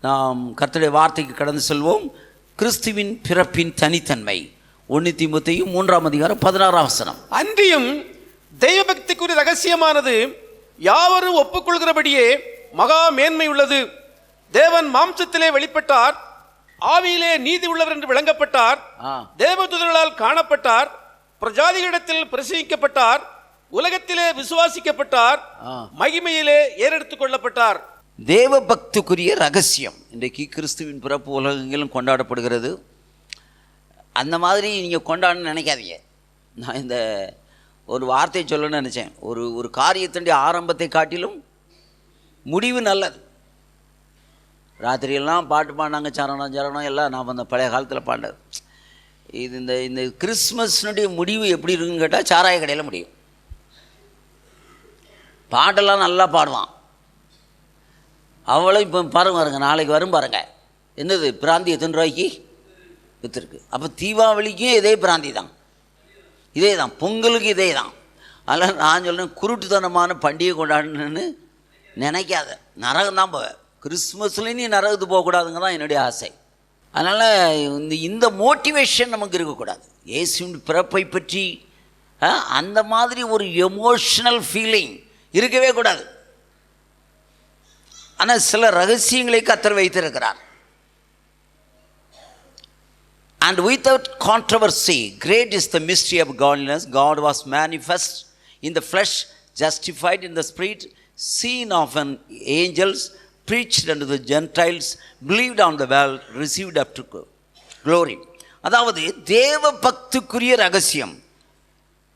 நாம் கர்த்தருடைய வார்த்தைக்கு கடந்து செல்வோம். கிறிஸ்துவின் பிறப்பின் தனித்தன்மை 1 தீமோத்தேயு 3:16. அன்றியும் தெய்வபக்திக்குரிய ரகசியமானது யாவரும் ஒப்புக்கொள்கிறபடியே மகா மேன்மை உள்ளது. தேவன் மாம்சத்திலே வெளிப்பட்டார், ஆவியிலே நீதி உள்ளவர் என்று விளங்கப்பட்டார், தேவதூதர்களால் காணப்பட்டார், பிரஜாதிகளிடத்தில் பிரசங்கிக்கப்பட்டார், உலகத்திலே விசுவாசிக்கப்பட்டார், மகிமையிலே ஏறெடுத்துக் கொள்ளப்பட்டார். தேவ பக்திக்குரிய ரகசியம் இன்றைக்கு கிறிஸ்துவின் பிறப்பு உலகெங்கிலும் கொண்டாடப்படுகிறது. அந்த மாதிரி நீங்கள் கொண்டாடணும்னு நினைக்காதீங்க. நான் இந்த ஒரு வார்த்தை சொல்லணும்னு நினச்சேன். ஒரு காரியத்தினுடைய ஆரம்பத்தை காட்டிலும் முடிவு நல்லது. ராத்திரியெல்லாம் பாட்டு பாடினாங்க, சரணம் சரணம் எல்லாம் நாம் அந்த பழைய காலத்தில் பாண்டது. இது இந்த கிறிஸ்மஸ்னுடைய முடிவு எப்படி இருக்குன்னு கேட்டால் சாராய கடையில் முடியும். பாட்டெல்லாம் நல்லா பாடுவான். அவளும் இப்போ பாருங்க, நாளைக்கு வரும் பாருங்க, என்னது பிராந்தி எத்தனை ரூபாய்க்கு விற்றுருக்கு. அப்போ தீபாவளிக்கும் இதே பிராந்தி தான், இதே தான், பொங்கலுக்கு இதே தான். அதனால் நான் சொல்கிறேன், குருட்டுத்தனமான பண்டிகை கொண்டாடணுன்னு நினைக்காத. நரகம் தான் போவேன். கிறிஸ்மஸ்லேயும் நீ நரகத்து போகக்கூடாதுங்க தான் என்னுடைய ஆசை. அதனால் இந்த மோட்டிவேஷன் நமக்கு இருக்கக்கூடாது. இயேசுவின் பிறப்பை பற்றி அந்த மாதிரி ஒரு எமோஷ்னல் ஃபீலிங் இருக்கவே கூடாது. ஆனால் சில ரகசியங்களை கர்த்தர் வைத்திருக்கிறார். And without controversy, great is the mystery of godliness. God was manifest in the flesh, justified in the spirit, seen of an angels, preached unto the Gentiles, believed on the world, received up to glory. அதாவது தேவ பக்திக்குரிய ரகசியம்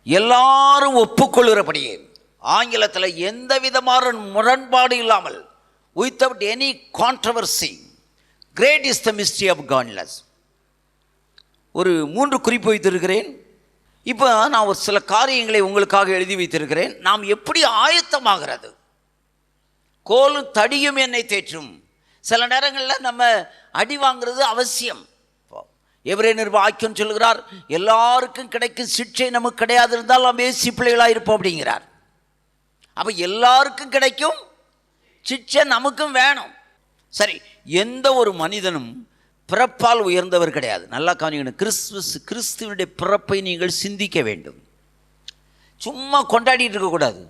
எல்லாரும் ஒப்புக்கொள்கிறபடியே, ஆங்கிலத்தில் எந்த விதமான முரண்பாடு இல்லாமல், without any controversy, great is the mystery of godliness. ஒரு 3 குறிப்பு வைத்திருக்கிறேன். இப்போ நான் ஒரு சில காரியங்களை உங்களுக்காக எழுதி வைத்திருக்கிறேன். நாம் எப்படி ஆயத்தமாகிறது? கோலும் தடியும் என்னை தேற்றும். சில நேரங்களில் நம்ம அடி வாங்கிறது அவசியம். எபிரேயர் வாக்கியம் சொல்கிறார், எல்லாருக்கும் கிடைக்கும் சிக்ஷை நமக்கு கிடையாது இருந்தால் நாம் ஏசி பிள்ளைகளாக இருப்போம் அப்படிங்கிறார். அப்போ எல்லாருக்கும் கிடைக்கும் சிக்ஷை நமக்கும் வேணும். சரி, எந்த ஒரு மனிதனும் பிறப்பால் உயர்ந்தவர் கிடையாது. நல்லா கவனிக்கணும். கிறிஸ்துவனுடைய பிறப்பை நீங்கள் சிந்திக்க வேண்டும். சும்மா கொண்டாடிட்டு இருக்கக்கூடாது.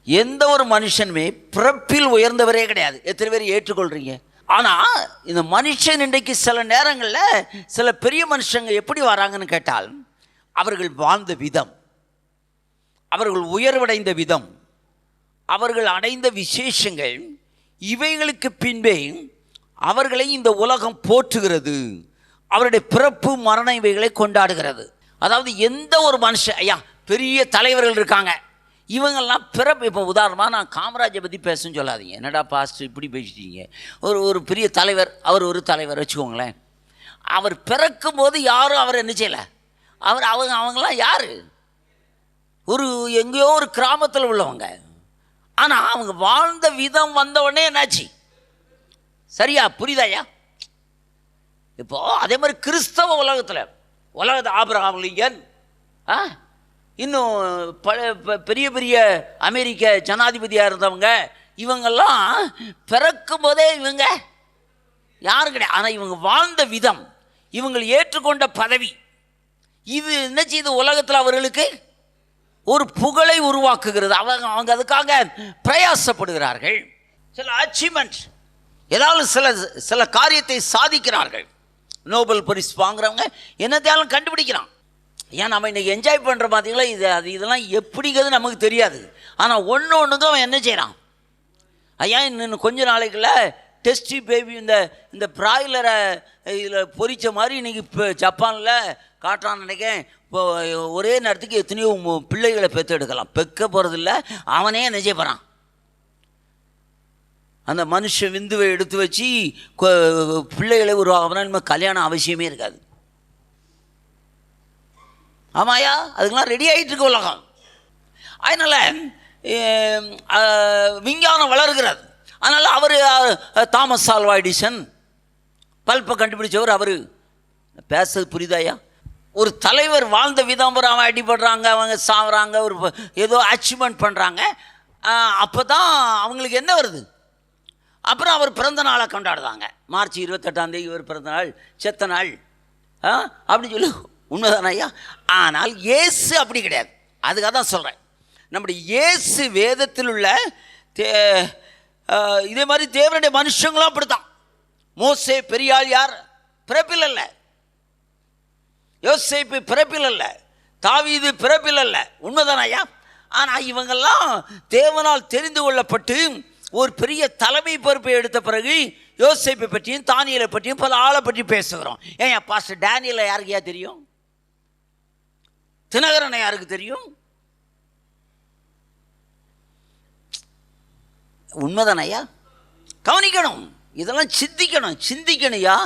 எந்த ஒரு மனுஷனுமே பிறப்பில் உயர்ந்தவரே கிடையாது. எத்தனை பேர் ஏற்றுக்கொள்கிறீங்க? ஆனால் இந்த மனுஷன் இன்றைக்கு சில நேரங்களில் சில பெரிய மனுஷங்க எப்படி வராங்கன்னு கேட்டால், அவர்கள் வாழ்ந்த விதம், அவர்கள் உயர்வடைந்த விதம், அவர்கள் அடைந்த விசேஷங்கள், இவைகளுக்கு பின்பே அவர்களை இந்த உலகம் போற்றுகிறது. அவருடைய பிறப்பு மரண இவைகளை கொண்டாடுகிறது. அதாவது எந்த ஒரு மனுஷன், ஐயா பெரிய தலைவர்கள் இருக்காங்க, இவங்கெல்லாம் பிறப்பு, இப்போ உதாரணமாக நான் காமராஜை பற்றி பேசணும்னு சொல்லாதீங்க. என்னடா பாஸ்டர் இப்படி பேசிட்டீங்க. ஒரு பெரிய தலைவர், அவர் ஒரு தலைவர் வச்சுக்கோங்களேன். அவர் பிறக்கும் போது யாரும் அவர் என்ன செய்யலை. அவங்கெல்லாம் யார்? எங்கேயோ ஒரு கிராமத்தில் உள்ளவங்க. ஆனால் அவங்க வாழ்ந்த விதம் வந்த உடனே என்னாச்சு? சரியா? புரியுதாயா? இப்போ அதே மாதிரி கிறிஸ்தவ உலகத்தை ஆபிரகாம் லிங்கன், இன்னும் பெரிய பெரிய அமெரிக்க ஜனாதிபதியாக இருந்தவங்க, இவங்கெல்லாம் பிறக்கும் போதே இவங்க யாரும் கிடையாது. ஆனால் இவங்க வாழ்ந்த விதம், இவங்க ஏற்றுக்கொண்ட பதவி, இது என்ன செய்து உலகத்தில் அவர்களுக்கு ஒரு புகழை உருவாக்குகிறது. அவங்க அதுக்காக பிரயாசப்படுகிறார்கள். சில அச்சீவ்மெண்ட், ஏதாவது சில காரியத்தை சாதிக்கிறார்கள். நோபல் பரிசு வாங்குறவங்க என்னத்தையாலும் கண்டுபிடிக்கிறான். ஏன் நம்ம இன்றைக்கி என்ஜாய் பண்ணுற பார்த்தீங்களா, இதெல்லாம் எப்படிங்கிறது நமக்கு தெரியாது. ஆனால் ஒன்றுக்கும் அவன் என்ன செய்கிறான்? ஐயா இன்னும் கொஞ்ச நாளைக்குள்ள டெஸ்டி பேபி, இந்த பிராய்லரை இதில் பொறிச்ச மாதிரி இன்றைக்கி இப்போ ஜப்பானில் காட்டுறான்னு நினைக்கிறேன். இப்போ ஒரே நேரத்துக்கு எத்தனையோ பிள்ளைகளை பெற்று எடுக்கலாம். பெக்க போகிறதில்ல, அவனே என்ன செய்ய போகிறான்? அந்த மனுஷ விந்துவை எடுத்து வச்சு பிள்ளைகளை உருவாகனா நம்ம கல்யாணம் அவசியமே இருக்காது. ஆமாயா, அதுக்கெல்லாம் ரெடி ஆகிட்டு இருக்கு உலகம். அதனால் விஞ்ஞானம் வளர்கிறது. அதனால் அவர் தாமஸ் ஆல்வா எடிசன் பல்பை கண்டுபிடிச்சவர். அவர் பேசுறது புரியுதாயா? ஒரு தலைவர் வாழ்ந்த விதம், அவன் அடிபடுறாங்க, அவங்க சாவுறாங்க, ஒரு ஏதோ அச்சீவ்மெண்ட் பண்ணுறாங்க. அப்போ தான் அவங்களுக்கு என்ன வருது? அப்புறம் அவர் பிறந்த நாளை கொண்டாடுறாங்க. மார்ச் 28 இவர் பிறந்த நாள், செத்த நாள் அப்படின்னு சொல்லி. உண்மைதான ஐயா? ஆனால் இயேசு அப்படி கிடையாது. அதுக்காக தான் சொல்கிறேன். நம்முடைய இயேசு வேதத்தில் உள்ள இதே மாதிரி தேவனுடைய மனுஷங்களும் அப்படித்தான். மோசே பெரியாள் யார்? பிறப்பில் அல்ல. யோசேப்பு பிறப்பில் அல்ல. தாவீது பிறப்பில் அல்ல. உண்மைதான ஐயா? ஆனால் இவங்கெல்லாம் தேவனால் தெரிந்து கொள்ளப்பட்டு ஒரு பெரிய தலைமை பொறுப்பை எடுத்த பிறகு யோசேப்பை பற்றியும் தானியலை பற்றியும் பல ஆளை பற்றி பேசுகிறோம். ஏன் பாஸ்டர் டேனியலை யாருக்கு தெரியும்? தினகரனை யாருக்கு தெரியும்? உண்மைதான ஐயா? கவனிக்கணும், இதெல்லாம் சிந்திக்கணும்யா.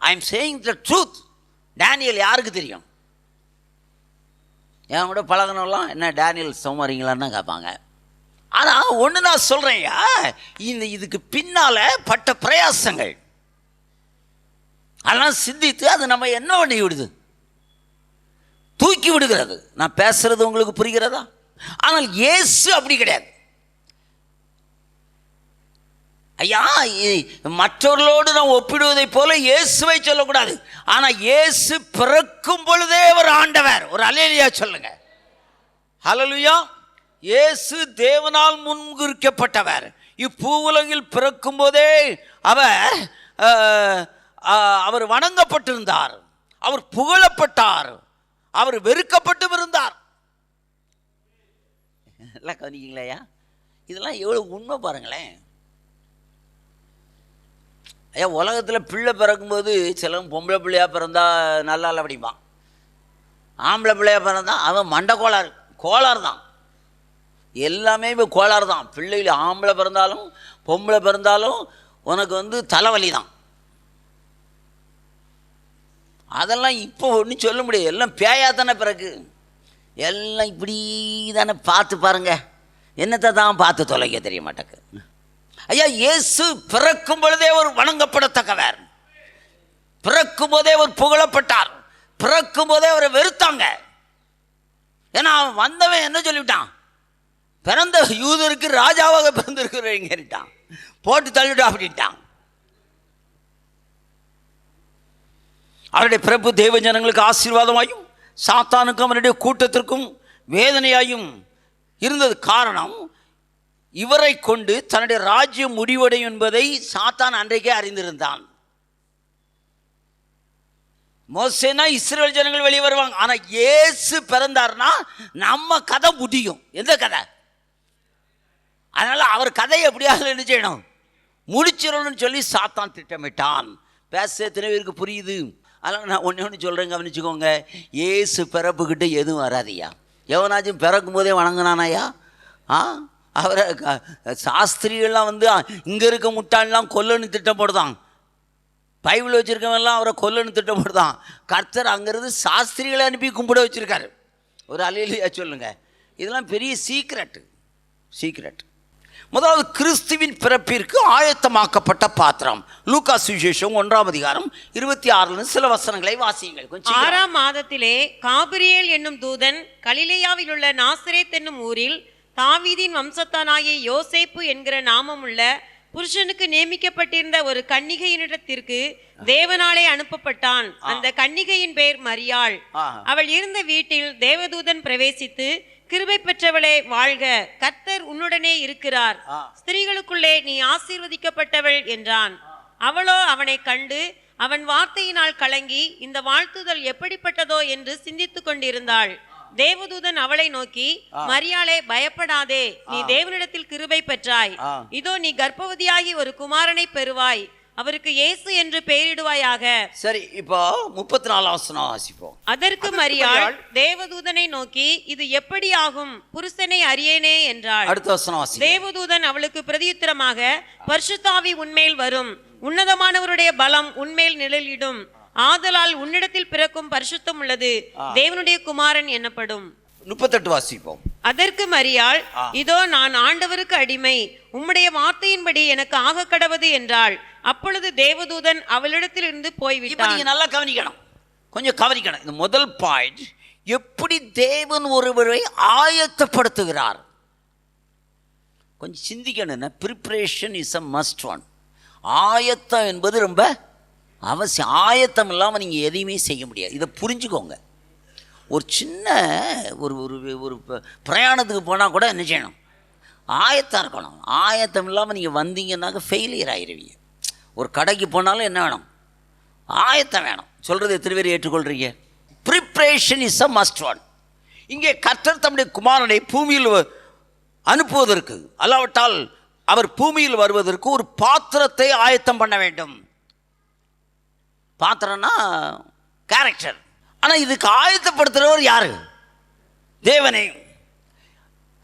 I am saying the truth. Daniel யாருக்கு தெரியும்? என் கூட பழகணும்லாம் என்ன டேனியல் சோமாரிங்களான்னு கேட்பாங்க. ஆனால் ஒன்று நான் சொல்கிறேன்யா, இதுக்கு பின்னால் பட்ட பிரயாசங்கள் அதெல்லாம் சிந்தித்து அது நம்ம என்ன பண்ணி விடுது? தூக்கி விடுகிறது. நான் பேசுறது உங்களுக்கு புரிகிறதா? ஆனால் இயேசு அப்படி கிடையாது ஐயா. மற்றவர்களோடு நாம் ஒப்பிடுவதை போல இயேசுவை சொல்லக்கூடாது. ஆனால் இயேசு பிறக்கும் பொழுதே ஒரு ஆண்டவர். ஒரு அல்லேலூயா சொல்லுங்க. ஹல்லேலூயா. இயேசு தேவனால் முன்குறிக்கப்பட்டவர். இப்பூவுலகில் பிறக்கும் போதே அவர் வணங்கப்பட்டிருந்தார், அவர் புகழப்பட்டார், அவர் வெறுக்கப்பட்டும் இருந்தார். எல்லாம் கவனிக்கீங்களா? இதெல்லாம் எவ்வளோ உண்மை பாருங்களேன் ஐயா. உலகத்தில் பிள்ளை பிறக்கும்போது சிலவன் பொம்பளை பிள்ளையாக பிறந்தா நல்லா இல்லை அப்படிப்பான். ஆம்பளை பிள்ளையாக பிறந்தா அவன் மண்டை கோளாறு தான். எல்லாமே இப்போ கோளாறு தான். பிள்ளைகள் ஆம்பளை பிறந்தாலும் பொம்பளை பிறந்தாலும் உனக்கு தலைவலி தான். அதெல்லாம் இப்போ ஒன்றும் சொல்ல முடியாது. எல்லாம் பேயாக தானே பிறகு. எல்லாம் இப்படி தானே. பார்த்து பாருங்க, என்னத்தை தான் பார்த்து தொலைக்க தெரிய மாட்டேக்கு ஐயா. இயேசு பிறக்கும் பொழுதே ஒரு வணங்கப்படத்தக்கவர். பிறக்கும் போதே அவர் புகழப்பட்டார். பிறக்கும் போதே அவரை வெறுத்தாங்க. ஏன்னா அவன் வந்தவன் என்ன சொல்லிவிட்டான்? பிறந்த யூதருக்கு ராஜாவாக பிறந்திருக்கிறேன் போட்டு தள்ளிவிட்டா அப்படின்ட்டான். அவருடைய பிறப்பு தேவ ஜனங்களுக்கு ஆசீர்வாதமாயும் சாத்தானுக்கும் அவருடைய கூட்டத்திற்கும் வேதனையாயும் இருந்தது. காரணம், இவரை கொண்டு தன்னுடைய ராஜ்யம் முடிவடையும் என்பதை சாத்தான் அன்றைக்கே அறிந்திருந்தான். மோசேனா இஸ்ரவேல் ஜனங்கள் வெளியே வருவாங்க. ஆனால் இயேசு பிறந்தார்னா நம்ம கதை முடியும். எந்த கதை? அதனால் அவர் கதையை எப்படியாவது என்ன செய்யணும்? முடிச்சிடணும்னு சொல்லி சாத்தான் திட்டமிட்டான். பேச எத்தனை பேருக்கு புரியுது? அதனால் நான் ஒன்று சொல்கிறேன், கவனிச்சுக்கோங்க. இயேசு பிறப்புக்கிட்ட எதுவும் வராதியா. எவனாச்சும் பிறக்கும் போதே வணங்கினானாயா? அவரை சாஸ்திரிகள்லாம் இங்கே இருக்க முட்டாள்லாம் கொல்லன்னு திட்டம் போடுதான். பைபிள் வச்சுருக்கவெல்லாம் அவரை கொல்லன்னு திட்டம் போடுதான். கர்த்தர் அங்கேருந்து சாஸ்திரிகளை அனுப்பி கும்பிட வச்சுருக்காரு. ஒரு அல்லேலூயா சொல்லுங்க. இதெல்லாம் பெரிய சீக்ரெட். முதலாவது, கிறிஸ்துவின் பிறப்பிற்கு ஆயத்தமாக்கப்பட்ட பாத்திரம். லூக்கா சுவிசேஷம் 1:26 சில வசனங்களை வாசியுங்கள். 6ஆம் மாதத்திலே காபிரியேல் என்னும் தூதன் கலிலேயாவில் உள்ள நாசரேத் என்னும் ஊரில் தாவீதின் வம்சத்தானாகிய யோசேப்பு என்கிற நாமமுள்ள புருஷனுக்கு நியமிக்கப்பட்டிருந்த ஒரு கன்னிகையினிடத்திற்கு தேவனாலே அனுப்பப்பட்டான். அந்த கன்னிகையின் பெயர் மரியாள். அவள் இருந்த வீட்டில் தேவதூதன் பிரவேசித்து, கிருபை பெற்றவளே வாழ்க, கர்த்தர் உன்னுடனே இருக்கிறார், ஸ்திரீகளுக்குள்ளே நீ ஆசீர்வதிக்கப்பட்டவள் என்றான். அவளோ அவனை கண்டு அவன் வார்த்தையினால் கலங்கி இந்த வாழ்த்துதல் எப்படிப்பட்டதோ என்று சிந்தித்துக் கொண்டிருந்தாள். தேவதூதன் அவளை நோக்கி, மரியாளே பயப்படாதே, நீ தேவனிடத்தில் கிருபை பெற்றாய். இதோ நீ கர்ப்பவதியாகி ஒரு குமாரனை பெறுவாய், அவருக்கு இயேசு என்று பெயரிடுவாயாக. சரி, இப்போ 34 வசனம் வாசிப்போம். அதற்கு மரியாள் தேவதூதனை நோக்கி, இது எப்படி ஆகும், புருஷனை அறியேனே என்றாள். அடுத்த வசனம் வாசி. தேவதூதன் அவளுக்கு பிரதியுத்தரமாக, பரிசுத்தாவி உன்மேல் வரும், உன்னதமானவருடைய பலம் உன்மேல் நிழலிடும், ஆதலால் உன்னிடத்தில் பிறக்கும் பரிசுத்தம் உள்ளது தேவனுடைய குமாரன் எனப்படும். 38 வாசிப்போம். அதற்கு மரியாள், இதோ நான் ஆண்டவருக்கு அடிமை, உம்முடைய வார்த்தையின்படி எனக்கு ஆக கடவது என்றாள். அப்பொழுது தேவதூதன் அவளிடத்தில் இருந்து போய்விட்டான். நீங்க நல்லா கவனிக்கணும், கொஞ்சம் கவனிக்கணும். இந்த முதல் பாயிண்ட், எப்படி தேவன் ஒருவரை ஆயத்தப்படுத்துகிறார். கொஞ்சம் சிந்திக்கணும். Preparation is a must one. ஆயத்தம் என்பது ரொம்ப அவசியம். ஆயத்தம் இல்லாமல் நீங்கள் எதையுமே செய்ய முடியாது. இதை புரிஞ்சுக்கோங்க. ஒரு சின்ன ஒரு ஒரு ஒரு பிரயாணத்துக்கு போனால் கூட என்ன செய்யணும்? ஆயத்தம் இருக்கணும். ஆயத்தம் இல்லாமல் நீங்கள் வந்தீங்கன்னாக்க ஃபெயிலியர் ஆகிடுவீங்க. ஒரு கடைக்கு போனாலும் என்ன வேணும்? ஆயத்தம் வேணும். சொல்கிறது எத்தனை பேர் ஏற்றுக்கொள்கிறீங்க? Preparation is a must one. இங்கே கர்த்தர் தம்முடைய குமாரனை பூமியில் அனுப்புவதற்கு, அல்லாவிட்டால் அவர் பூமியில் வருவதற்கு ஒரு பாத்திரத்தை ஆயத்தம் பண்ண வேண்டும். பாத்திரம்னா கேரக்டர். ஆனால் இதுக்கு ஆயத்தப்படுத்துகிறவர் யாரு? தேவனே.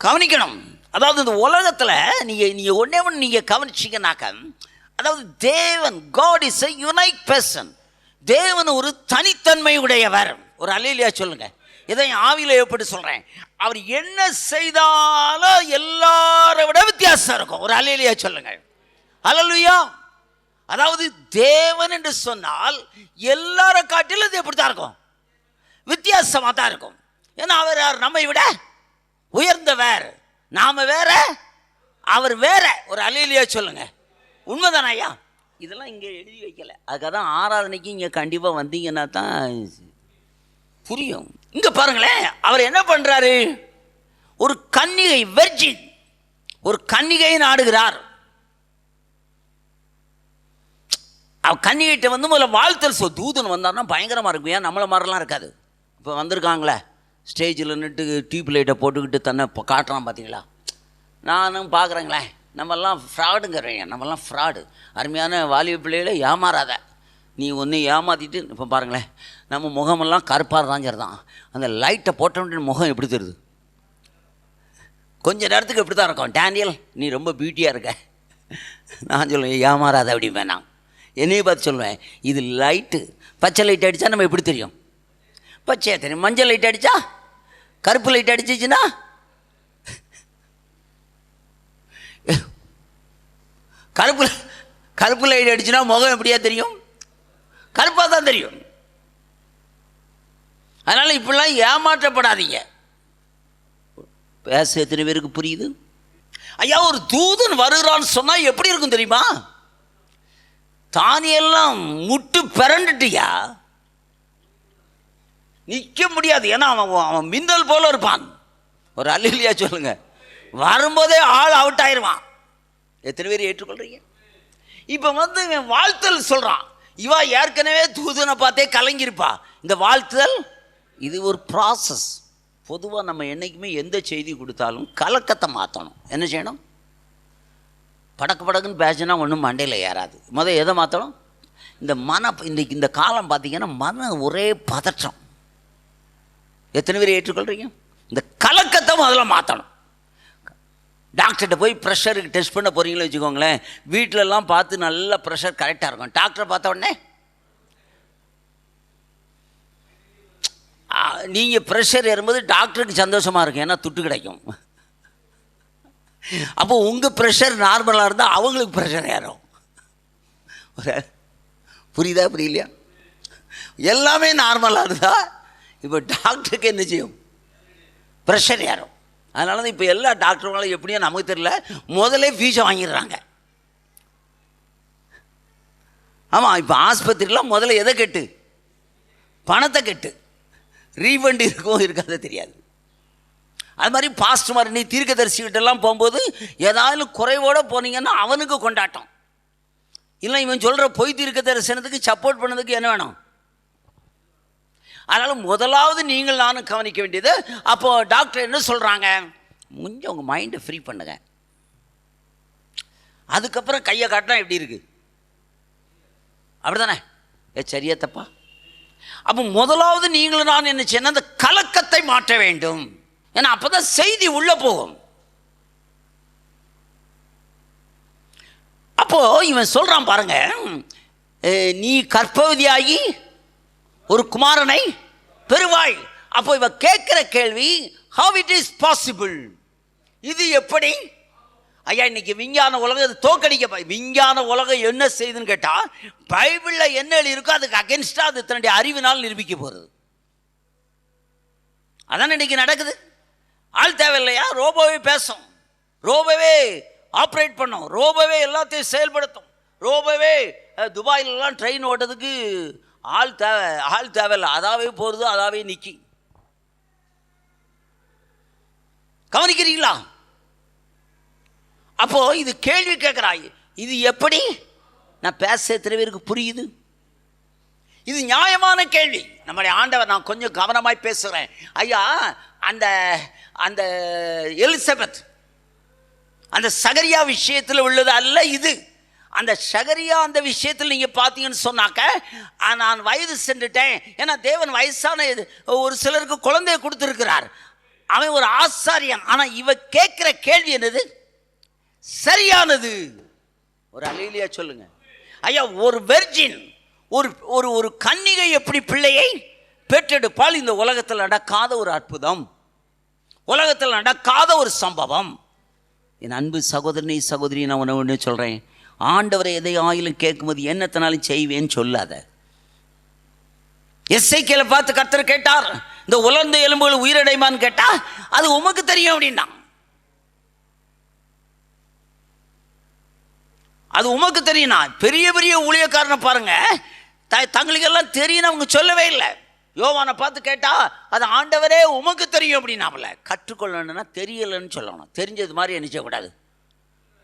கவனிக்கணும். அதாவது இந்த உலகத்தில் நீங்கள் ஒன்றே ஒன்று நீங்கள் கவனிச்சிங்கனாக்க, அதாவது தேவன், காட் இஸ் எ யுனைக் பர்சன். தேவன் ஒரு தனித்தன்மை உடையவர். ஒரு அல்லேலூயா சொல்லுங்க. இதை ஆவியில் எப்படி சொல்கிறேன்? அவர் என்ன செய்தாலும் எல்லாரை விட வித்தியாசம் இருக்கும். ஒரு அல்லேலூயா சொல்லுங்க. அல்லேலூயா. அதாவது தேவன் என்று சொன்னால் எல்லாரை காட்டிலும் இது எப்படி தான் இருக்கும்? வித்தியாசமாக தான் இருக்கும். ஏன்னா அவர் யார்? நம்மை விட உயர்ந்தவர். நாம வேற, அவர் வேற. ஒரு அல்லேலூயா சொல்லுங்க. உண்மைதானே ஐயா? இதெல்லாம் இங்கே எழுதி வைக்கல. அதுக்காக தான் ஆராதனைக்கு இங்கே கண்டிப்பாக வந்தீங்கன்னா தான் புரியும். இங்கே பாருங்களேன், அவர் என்ன பண்ணுறாரு? ஒரு கன்னிகை, வெர்ஜின், ஒரு கன்னிகை நாடுகிறார். அவள் கன்னிகிட்ட வந்து முதல்ல வாழ்த்தல் தூதன் வந்தார்னா பயங்கரமாக இருக்கும். ஏன் நம்மளை மாதிரிலாம் இருக்காது. இப்போ வந்திருக்காங்களே ஸ்டேஜில் நின்று டியூப் லைட்டை போட்டுக்கிட்டு தன்னை இப்போ காட்டுறான் பார்த்தீங்களா? நானும் பார்க்குறேங்களே, நம்மெல்லாம் ஃப்ராடுங்கிறீங்க. நம்மெல்லாம் ஃப்ராடு. அருமையான வாலிப பிள்ளைகளை ஏமாறாத. நீ ஒன்று ஏமாற்றிட்டு இப்போ பாருங்களேன், நம்ம முகமெல்லாம் கருப்பாக தான். அந்த லைட்டை போட்டோம்னு முகம் எப்படி தெரியுது? கொஞ்சம் நேரத்துக்கு எப்படி தான் இருக்கும். டேனியல், நீ ரொம்ப பியூட்டியாக இருக்க. நான் சொல்லுவேன் ஏமாறாத அப்படிம்பேன். நான் என்னையை பார்த்து சொல்லுவேன், இது லைட்டு. பச்சை லைட் அடித்தா நம்ம எப்படி தெரியும்? பச்சையாக தெரியும். மஞ்சள் லைட் அடித்தா, கருப்பு லைட் அடிச்சிச்சுன்னா, கருப்பு லைட் அடிச்சுன்னா முகம் எப்படியா தெரியும்? கருப்பாக தான் தெரியும். அதனால் இப்படிலாம் ஏமாற்றப்படாதீங்க. பேச எத்தனை பேருக்கு புரியுது? ஐயா, ஒரு தூதன் வருகிறான்னு சொன்னால் எப்படி இருக்கும் தெரியுமா? தானியெல்லாம் முட்டு பிறண்டுட்டியா, நிற்க முடியாது. ஏன்னா அவன் மின்னல் போல இருப்பான். ஒரு அல்லேலூயா சொல்லுங்க. வரும்போதே ஆள் அவுட் ஆயிடுவான். எத்தனை பேர் ஏற்றுக்கொள்றீங்க? இப்போ வந்து இவன் வாழ்த்தல் சொல்கிறான். இவா ஏற்கனவே தூதனை பார்த்தே கலங்கியிருப்பா. இந்த வாழ்த்துதல் இது ஒரு ப்ராசஸ். பொதுவாக நம்ம என்றைக்குமே எந்த செய்தி கொடுத்தாலும் கலக்கத்தை மாற்றணும். என்ன செய்யணும்? படக்கு படக்குன்னு பேசினா ஒன்றும் மண்டையில் ஏறாது. முதல் எதை மாற்றணும்? இந்த காலம் பார்த்திங்கன்னா மன ஒரே பதற்றம். எத்தனை பேர் ஏற்றுக்கொள்கிறீங்க? இந்த கலக்கத்தை முதல்ல மாற்றணும். டாக்டர்கிட்ட போய் ப்ரெஷருக்கு டெஸ்ட் பண்ண போகிறீங்களே வச்சுக்கோங்களேன். வீட்டிலலாம் பார்த்து நல்ல ப்ரெஷர் கரெக்டாக இருக்கும். டாக்டரை பார்த்த உடனே நீங்கள் ப்ரெஷர் ஏறும்போது டாக்டருக்கு சந்தோஷமாக இருக்கும். ஏன்னா துட்டு கிடைக்கும். அப்போ உங்கள் ப்ரெஷர் நார்மலாக இருந்தால் அவங்களுக்கு ப்ரெஷர் ஏறும். புரியுதா புரியலையா? எல்லாமே நார்மலாக இருந்தால் இப்போ டாக்டருக்கு என்ன செய்யும்? ப்ரெஷர் ஏறும். அதனால தான் இப்போ எல்லா டாக்டர்களும் எப்படியோ நமக்கு தெரியல, முதலே ஃபீஸை வாங்கிடுறாங்க. ஆமாம், இப்போ ஆஸ்பத்திரிலாம் முதல்ல எதை கெட்டு? பணத்தை கெட்டு. ரீஃபண்ட் இருக்கும் இருக்காத தெரியாது. அது மாதிரி பாஸ்ட் மாதிரி நீ தீர்க்கதரிசிகிட்டெல்லாம் போகும்போது ஏதாவது குறைவோடு போனீங்கன்னா அவனுக்கு கொண்டாட்டம். இல்லை இவன் சொல்கிற பொய் தீர்க்க தரிசனத்துக்கு சப்போர்ட் பண்ணதுக்கு என்ன வேணும்? அதனால் முதலாவது நீங்கள் நானும் கவனிக்க வேண்டியது, அப்போது டாக்டர் என்ன சொல்கிறாங்க? கொஞ்சம் உங்கள் மைண்டை ஃப்ரீ பண்ணுங்க. அதுக்கப்புறம் கையை காட்டினா எப்படி இருக்குது? அப்படி தானே? சரியா தப்பா? அப்போ முதலாவது நீங்களும் நான் என்ன செய்யணும்? அந்த கலக்கத்தை மாற்ற வேண்டும். ஏன்னா அப்போ தான் செய்தி உள்ளே போகும். அப்போது இவன் சொல்கிறான் பாருங்க, நீ கர்ப்பவதியாகி ஒரு குமாரனை பெறுவாய். அப்போ இவ கேட்கிற கேள்வி, how it is possible? இது எப்படி? ஐயா, இன்னைக்கு விஞ்ஞான உலகம் தோக்கடிக்க. விஞ்ஞான உலகம் என்ன செய்யுதுன்னு கேட்டால், பைபிளில் என்ன எழுதியிருக்கோ அதுக்கு அகென்ஸ்டாக அது தன்னுடைய அறிவினால் நிரூபிக்க போகிறது. அதான் இன்னைக்கு நடக்குது. ஆள் தேவையில்லையா? ரோபோவே பேசும், ரோபோவே ஆப்ரேட் பண்ணும், ரோபோவே எல்லாத்தையும் செயல்படுத்தும், ரொம்பவே துபாயிலலாம் ட்ரெயின் ஓட்டதுக்கு ஆள் தேவையில்லை, அதாவே போகிறது, அதாவே நிற்கி. கவனிக்கிறீங்களா? அப்போ இது கேள்வி கேட்குறாய், இது எப்படி? நான் பேச எத்தனை பேருக்கு புரியுது? இது நியாயமான கேள்வி. நம்முடைய ஆண்டவர், நான் கொஞ்சம் கவனமாய் பேசுகிறேன் ஐயா. அந்த அந்த எலிசபெத், அந்த சகரியா விஷயத்தில் உள்ளது அல்ல இது. அந்த சகரியா அந்த விஷயத்தில் நீங்கள் பார்த்தீங்கன்னு சொன்னாக்க, நான் வயது சென்றுட்டேன். ஏன்னா தேவன் வயசான ஒரு சிலருக்கு குழந்தைய கொடுத்துருக்கிறார். அவன் ஒரு ஆசாரியன். ஆனால் இவ கேட்குற கேள்வி என்னது? சரியானது. ஒரு அல்லேலூயா சொல்லுங்க ஐயா. ஒரு வெர்ஜின், ஒரு கன்னிகை எப்படி பிள்ளையை பெற்றெடுப்பால்? இந்த உலகத்தில் நடக்காத ஒரு அற்புதம், உலகத்தில் நடக்காத ஒரு சம்பவம். என் அன்பு சகோதரனே சகோதரி, நான் ஒன்று சொல்கிறேன், ஆண்டவரை எதை ஆயிலும் கேட்கும்போது என்னத்தினாலும் செய்வேன்னு சொல்லாத. எசேக்கியேலை பார்த்து கர்த்தர் கேட்டார், இந்த உலர்ந்த எலும்புகள் உயிரடைமான்னு கேட்டா, அது உமக்கு தெரியும் அப்படின்னா. அது உமக்கு தெரியும்னா. பெரிய பெரிய ஊழியக்காரனை பாருங்க, தங்களுக்கெல்லாம் தெரியும் அவங்க சொல்லவே இல்லை. யோவானை பார்த்து கேட்டா, அது ஆண்டவரே உமக்கு தெரியும் அப்படின்னாமல. கற்றுக்கொள்ளணும்னா தெரியலன்னு சொல்லணும், தெரிஞ்சது மாதிரி நினைச்சக்கூடாது.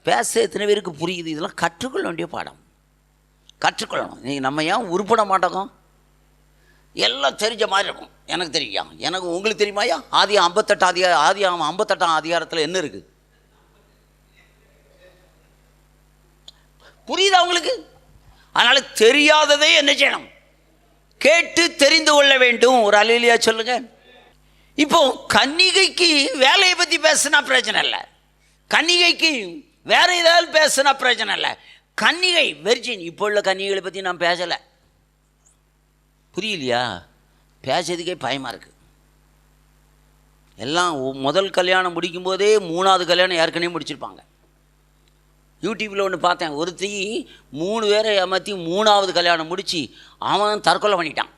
பேச எத்தனை பேருக்கு புரியுது? இதெல்லாம் கற்றுக்கொள்ள வேண்டிய பாடம், கற்றுக்கொள்ளணும். நீங்கள் நம்ம ஏன் உருப்பட மாட்டோம்? எல்லாம் தெரிஞ்ச மாதிரி இருக்கும். எனக்கு தெரியும், எனக்கு உங்களுக்கு தெரியுமாயா? ஆதி 58 அதிகாரத்தில் என்ன இருக்குது புரியுதா உங்களுக்கு? அதனால தெரியாததை என்ன செய்யணும்? கேட்டு தெரிந்து கொள்ள வேண்டும். ஒரு அல்லேலூயா சொல்லுங்க. இப்போ கன்னிகைக்கு வேலையை பற்றி பேசினா பிரச்சனை இல்லை, கன்னிகைக்கு வேற ஏதாவது பேசினா பிரச்சனை இல்லை. கன்னிகை வெர்ஜின். இப்போ உள்ள கன்னிகளை பற்றி நான் பேசலை, புரியலையா? பேசுறதுக்கே பயமாக இருக்குது. எல்லாம் முதல் கல்யாணம் முடிக்கும் போதே 3வது கல்யாணம் ஏற்கனவே முடிச்சிருப்பாங்க. யூடியூப்பில் ஒன்று பார்த்தேன், ஒருத்தி 3 பேரை ஏமாற்றி 3வது கல்யாணம் முடித்து அவன் தற்கொலை பண்ணிட்டான்.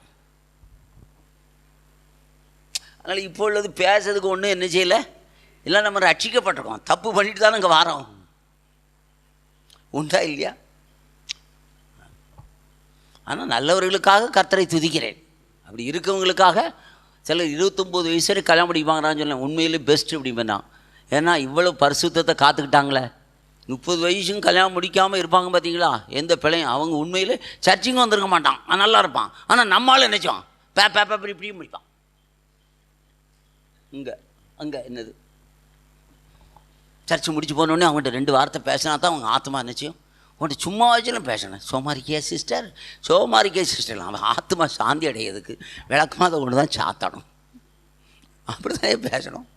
அதனால் இப்போ உள்ளது பேசுறதுக்கு ஒன்றும் என்ன செய்யலை, இல்லை நம்ம ரட்சிக்கப்பட்டிருக்கோம், தப்பு பண்ணிட்டு தானே இங்கே வாரோம். உண்டா இல்லையா? ஆனால் நல்லவர்களுக்காக கர்த்தரை துதிக்கிறேன். அப்படி இருக்கவங்களுக்காக சிலர் 29 வயசு வரை கல்யாணம் முடிப்பாங்கன்னு சொன்னேன். உண்மையிலே பெஸ்ட் அப்படின்னா, ஏன்னா இவ்வளோ பரிசுத்தத்தை காத்துக்கிட்டாங்களே. 30 வயசும் கல்யாணம் முடிக்காமல் இருப்பாங்க பார்த்தீங்களா? எந்த பிள்ளையும் அவங்க உண்மையிலே சர்ச்சிங்கும் வந்திருக்க மாட்டான், நல்லா இருப்பான். ஆனால் நம்மளால் நினைச்சோம் பேப்பர் இப்படியும் முடிப்பான். அங்கே என்னது சர்ச்சு முடிச்சு போனோடனே அவங்கள்ட்ட 2 வார்த்தை பேசினா தான் அவங்க ஆத்மா நிச்சயம். உங்கள்கிட்ட சும்மா வச்சுலாம் பேசணும். சோமாரிக்கே சிஸ்டர் அவன் ஆத்மா சாந்தி அடையிறதுக்கு விளக்கமாக ஒன்று தான் சாத்தணும். அப்படி தான் பேசணும்.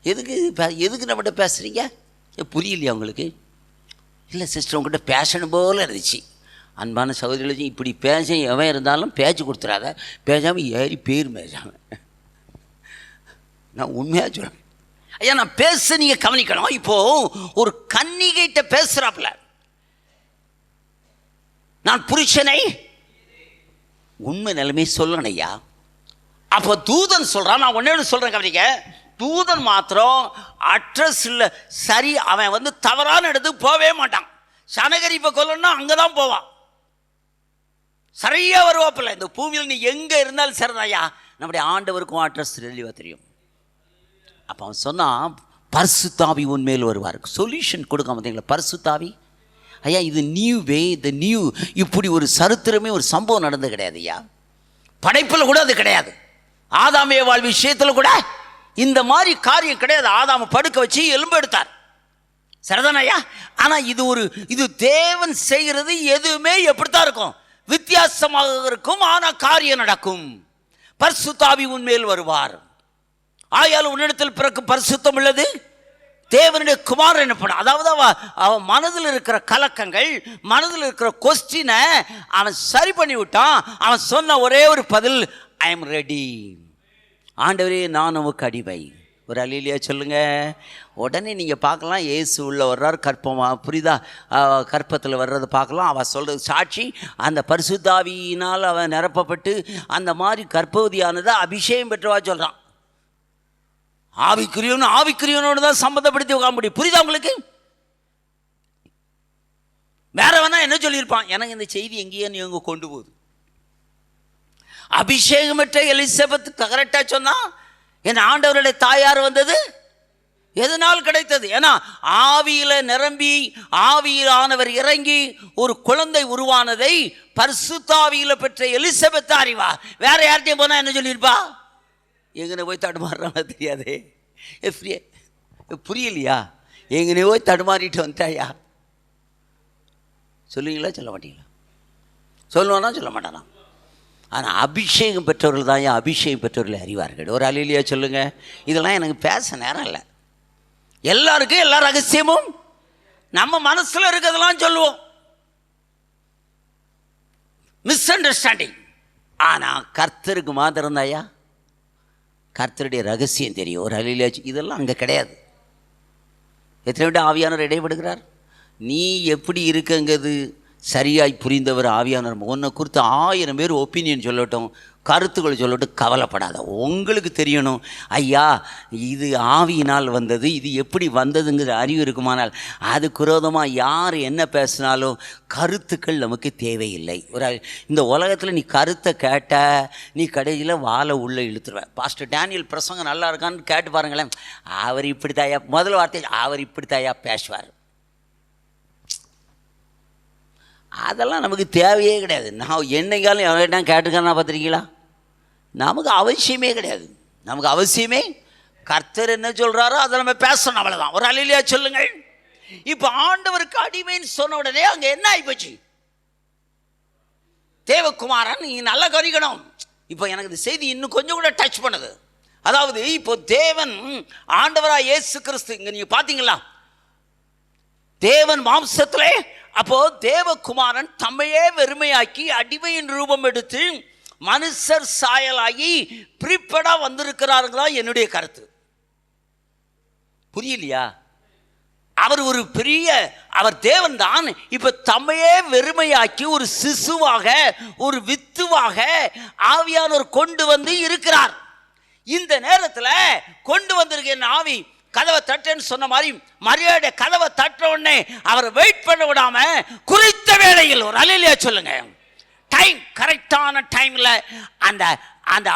எதுக்கு நம்மகிட்ட பேசுகிறீங்க? புரியலையா உங்களுக்கு? இல்லை சிஸ்டர், உங்கள்கிட்ட பேசணும் போல் இருந்துச்சு. அன்பான சகோதரிகளுக்கு இப்படி பேச எவன் இருந்தாலும் பேச்சு கொடுத்துடாத, பேசாமல் ஏறி பேர் பேசாமல். நான் உண்மையாக சொல்கிறேன் ஐயா, நான் பேச நீங்கள் கவனிக்கணும். இப்போது ஒரு கன்னிகைட்ட பேசுகிறாப்புல, நான் புருஷனை உண்மை நிலைமை சொல்லணும் ஐயா. அப்போ தூதன் சொல்கிறான், நான் ஒன்று சொல்கிறேன் கவனிக்க. தூதன் மாத்திரம் அட்ரஸ் இல்லை, சரி, அவன் தவறான இடத்துக்கு போகவே மாட்டான். சனகரிப்பை கொல்லணும்னா அங்கே தான் போவான், சரியாக வருவாப்பில்ல. இந்த பூமியில் நீ எங்கே இருந்தாலும் சரிதாயா, நம்முடைய ஆண்டவருக்கும் அட்ரஸ் தெளிவாக தெரியும். அப்போ அவன் சொன்னான், பரிசுத்தாவி உன்மேல் வருவார். சொல்யூஷன் கொடுக்க பார்த்தீங்களா? பரிசுத்தாவி ஐயா, இது நியூ இப்படி ஒரு சரித்திரமே, ஒரு சம்பவம் நடந்து கிடையாது ஐயா. படைப்பில் கூட அது கிடையாது. ஆதாமே வாழ் விஷயத்தில் கூட இந்த மாதிரி காரியம் கிடையாது. ஆதாம படுக்க வச்சு எலும்பு எடுத்தார், சரிதான ஐயா? ஆனால் இது தேவன் செய்கிறது எதுவுமே எப்படித்தான் இருக்கும்? வித்தியாசமாக இருக்கும். ஆனால் காரியம் நடக்கும். பரிசுத்தாவி உன்மேல் வருவார். ஆயால் உன்னிடத்தில் பிறக்கும் பரிசுத்தம் உள்ளது தேவனுடைய குமாரன் எனப்படும். அதாவது அவன் மனதில் இருக்கிற கலக்கங்கள், மனதில் இருக்கிற கொஸ்டினை அவன் சரி பண்ணி விட்டான். அவன் சொன்ன ஒரே ஒரு பதில், ஐ எம் ரெடி. ஆண்டவரே, நான் உமக்கு அடிமை. ஒரு அல்லேலூயா சொல்லுங்க. உடனே நீங்கள் பார்க்கலாம், இயேசு உள்ள வர்றார், புரியுதா? கற்பத்தில் வர்றதை பார்க்கலாம். அவள் சொல்கிறது சாட்சி. அந்த பரிசுத்தாவியினால் அவன் நிரப்பப்பட்டு அந்த மாதிரி கர்ப்பவதியானதை அபிஷேகம் பெற்றவா சொல்கிறான். ஆவிக்குரியவனோடு தான் சம்மந்தப்படுத்தி உட்கார முடியும். புரியுதா உங்களுக்கு? வேற வேணா என்ன சொல்லியிருப்பான்? எனக்கு இந்த செய்தி எங்கேயோ நீ அங்கே கொண்டு போகுது. அபிஷேகமற்ற எலிசபெத் கரெக்டாக சொன்னா, என் ஆண்டவருடைய தாயார் வந்தது எதனால் கிடைத்தது? ஏன்னா ஆவியில நிரம்பி ஆவியிலானவர் இறங்கி ஒரு குழந்தை உருவானதை பரிசுத்த ஆவியில பெற்ற எலிசபெத் அறிவா. வேற யார்கிட்டையும் போனா என்ன சொல்லியிருப்பா? எங்கன்னு போய் தடுமாறுறாங்க தெரியாதே. புரியலையா? எங்கனே போய் தடுமாறிட்டு வந்துட்டாயா? சொல்லுவீங்களா சொல்ல மாட்டீங்களா? சொல்லுவானா சொல்ல மாட்டானா? ஆனால் அபிஷேகம் பெற்றவர்கள் தான் அபிஷேகம் பெற்றவர்களை அறிவார்கள். ஒரு அல்லேலூயா சொல்லுங்க. இதெல்லாம் எனக்கு பேச நேரம் இல்லை. எல்லாருக்கும் எல்லா ரகசியமும் நம்ம மனசுல இருக்கிறதெல்லாம் சொல்லுவோம். Miss understanding. ஆனா கர்த்தருக்கு மாத்திரம் தாயா கர்த்தருடைய ரகசியம் தெரியும். ஒரு அல்லேலூயா. இதெல்லாம் அங்கே கிடையாது. எத்தனை விட ஆவியானவர் இடைப்படுகிறார். நீ எப்படி இருக்கங்கிறது சரியாய் புரிந்தவர் ஆவியானவர். உன்னை குறித்து 1000 பேர் ஒப்பீனியன் சொல்லட்டும், கருத்துக்கள் சொல்லட்டும், கவலைப்படாத. உங்களுக்கு தெரியணும், ஐயா இது ஆவியினால் வந்தது, இது எப்படி வந்ததுங்கிற அறிவு இருக்குமானால் அதுக்கு விரோதமாக யார் என்ன பேசினாலும் கருத்துக்கள் நமக்கு தேவையில்லை. இந்த உலகத்தில் நீ கருத்தை கேட்ட நீ கடைசியில் வாழை உள்ளே இழுத்துருவேன். பாஸ்டர் டேனியல் பிரசங்கம் நல்லா இருக்கான்னு கேட்டு பாருங்களேன். அவர் இப்படி தாயா, முதல் வார்த்தை அவர் இப்படி தாயா பேசுவார். அதெல்லாம் நமக்கு தேவையே கிடையாது. நான் என்னைக்காலும் எவ்வளோ கேட்டுக்கிறேன்னா பார்த்துருக்கீங்களா? நமக்கு அவசியமே கிடையாது. நமக்கு அவசியமே கர்த்தர் என்ன சொல்கிறாரோ அதை நம்ம பேசணும், அவ்வளோதான். ஒரு அல்லேலூயா சொல்லுங்கள். இப்போ ஆண்டவருக்கு அடிமைன்னு சொன்ன உடனே அங்கே என்ன ஆகிப்போச்சு? தேவகுமாரன் நீங்கள் நல்லா கவனிக்கணும். இப்போ எனக்கு இந்த செய்தி இன்னும் கொஞ்சம் கூட டச் பண்ணுது. அதாவது இப்போ தேவன் ஆண்டவராக இயேசு கிறிஸ்து இங்கே நீங்கள் பார்த்தீங்களா? தேவன் மாம்சத்திலே, அப்போ தேவகுமாரன் தம்மையே வெறுமையாக்கி அடிமையின் ரூபம் எடுத்து மனுஷர் சாயலாகி பிரிப்படா வந்திருக்கிறாருங்களா என்னுடைய கருத்து. புரியலையா? அவர் ஒரு பெரிய அவர் தேவன் தான். இப்ப தம்மையே வெறுமையாக்கி ஒரு சிசுவாக ஒரு வித்துவாக ஆவியானவர் கொண்டு வந்து இருக்கிறார். இந்த நேரத்தில் கொண்டு வந்திருக்க ஆவி கதவை தட்டுன்னு சொன்ன மாதிரி மரியாதை கதவை தட்ட உடனே அவரை வெயிட் பண்ண விடாம குறித்த வேளையில் ஒரு அல்லேலூயா சொல்லுங்க. டைம் கரெக்டான டைம்ல அந்த அந்த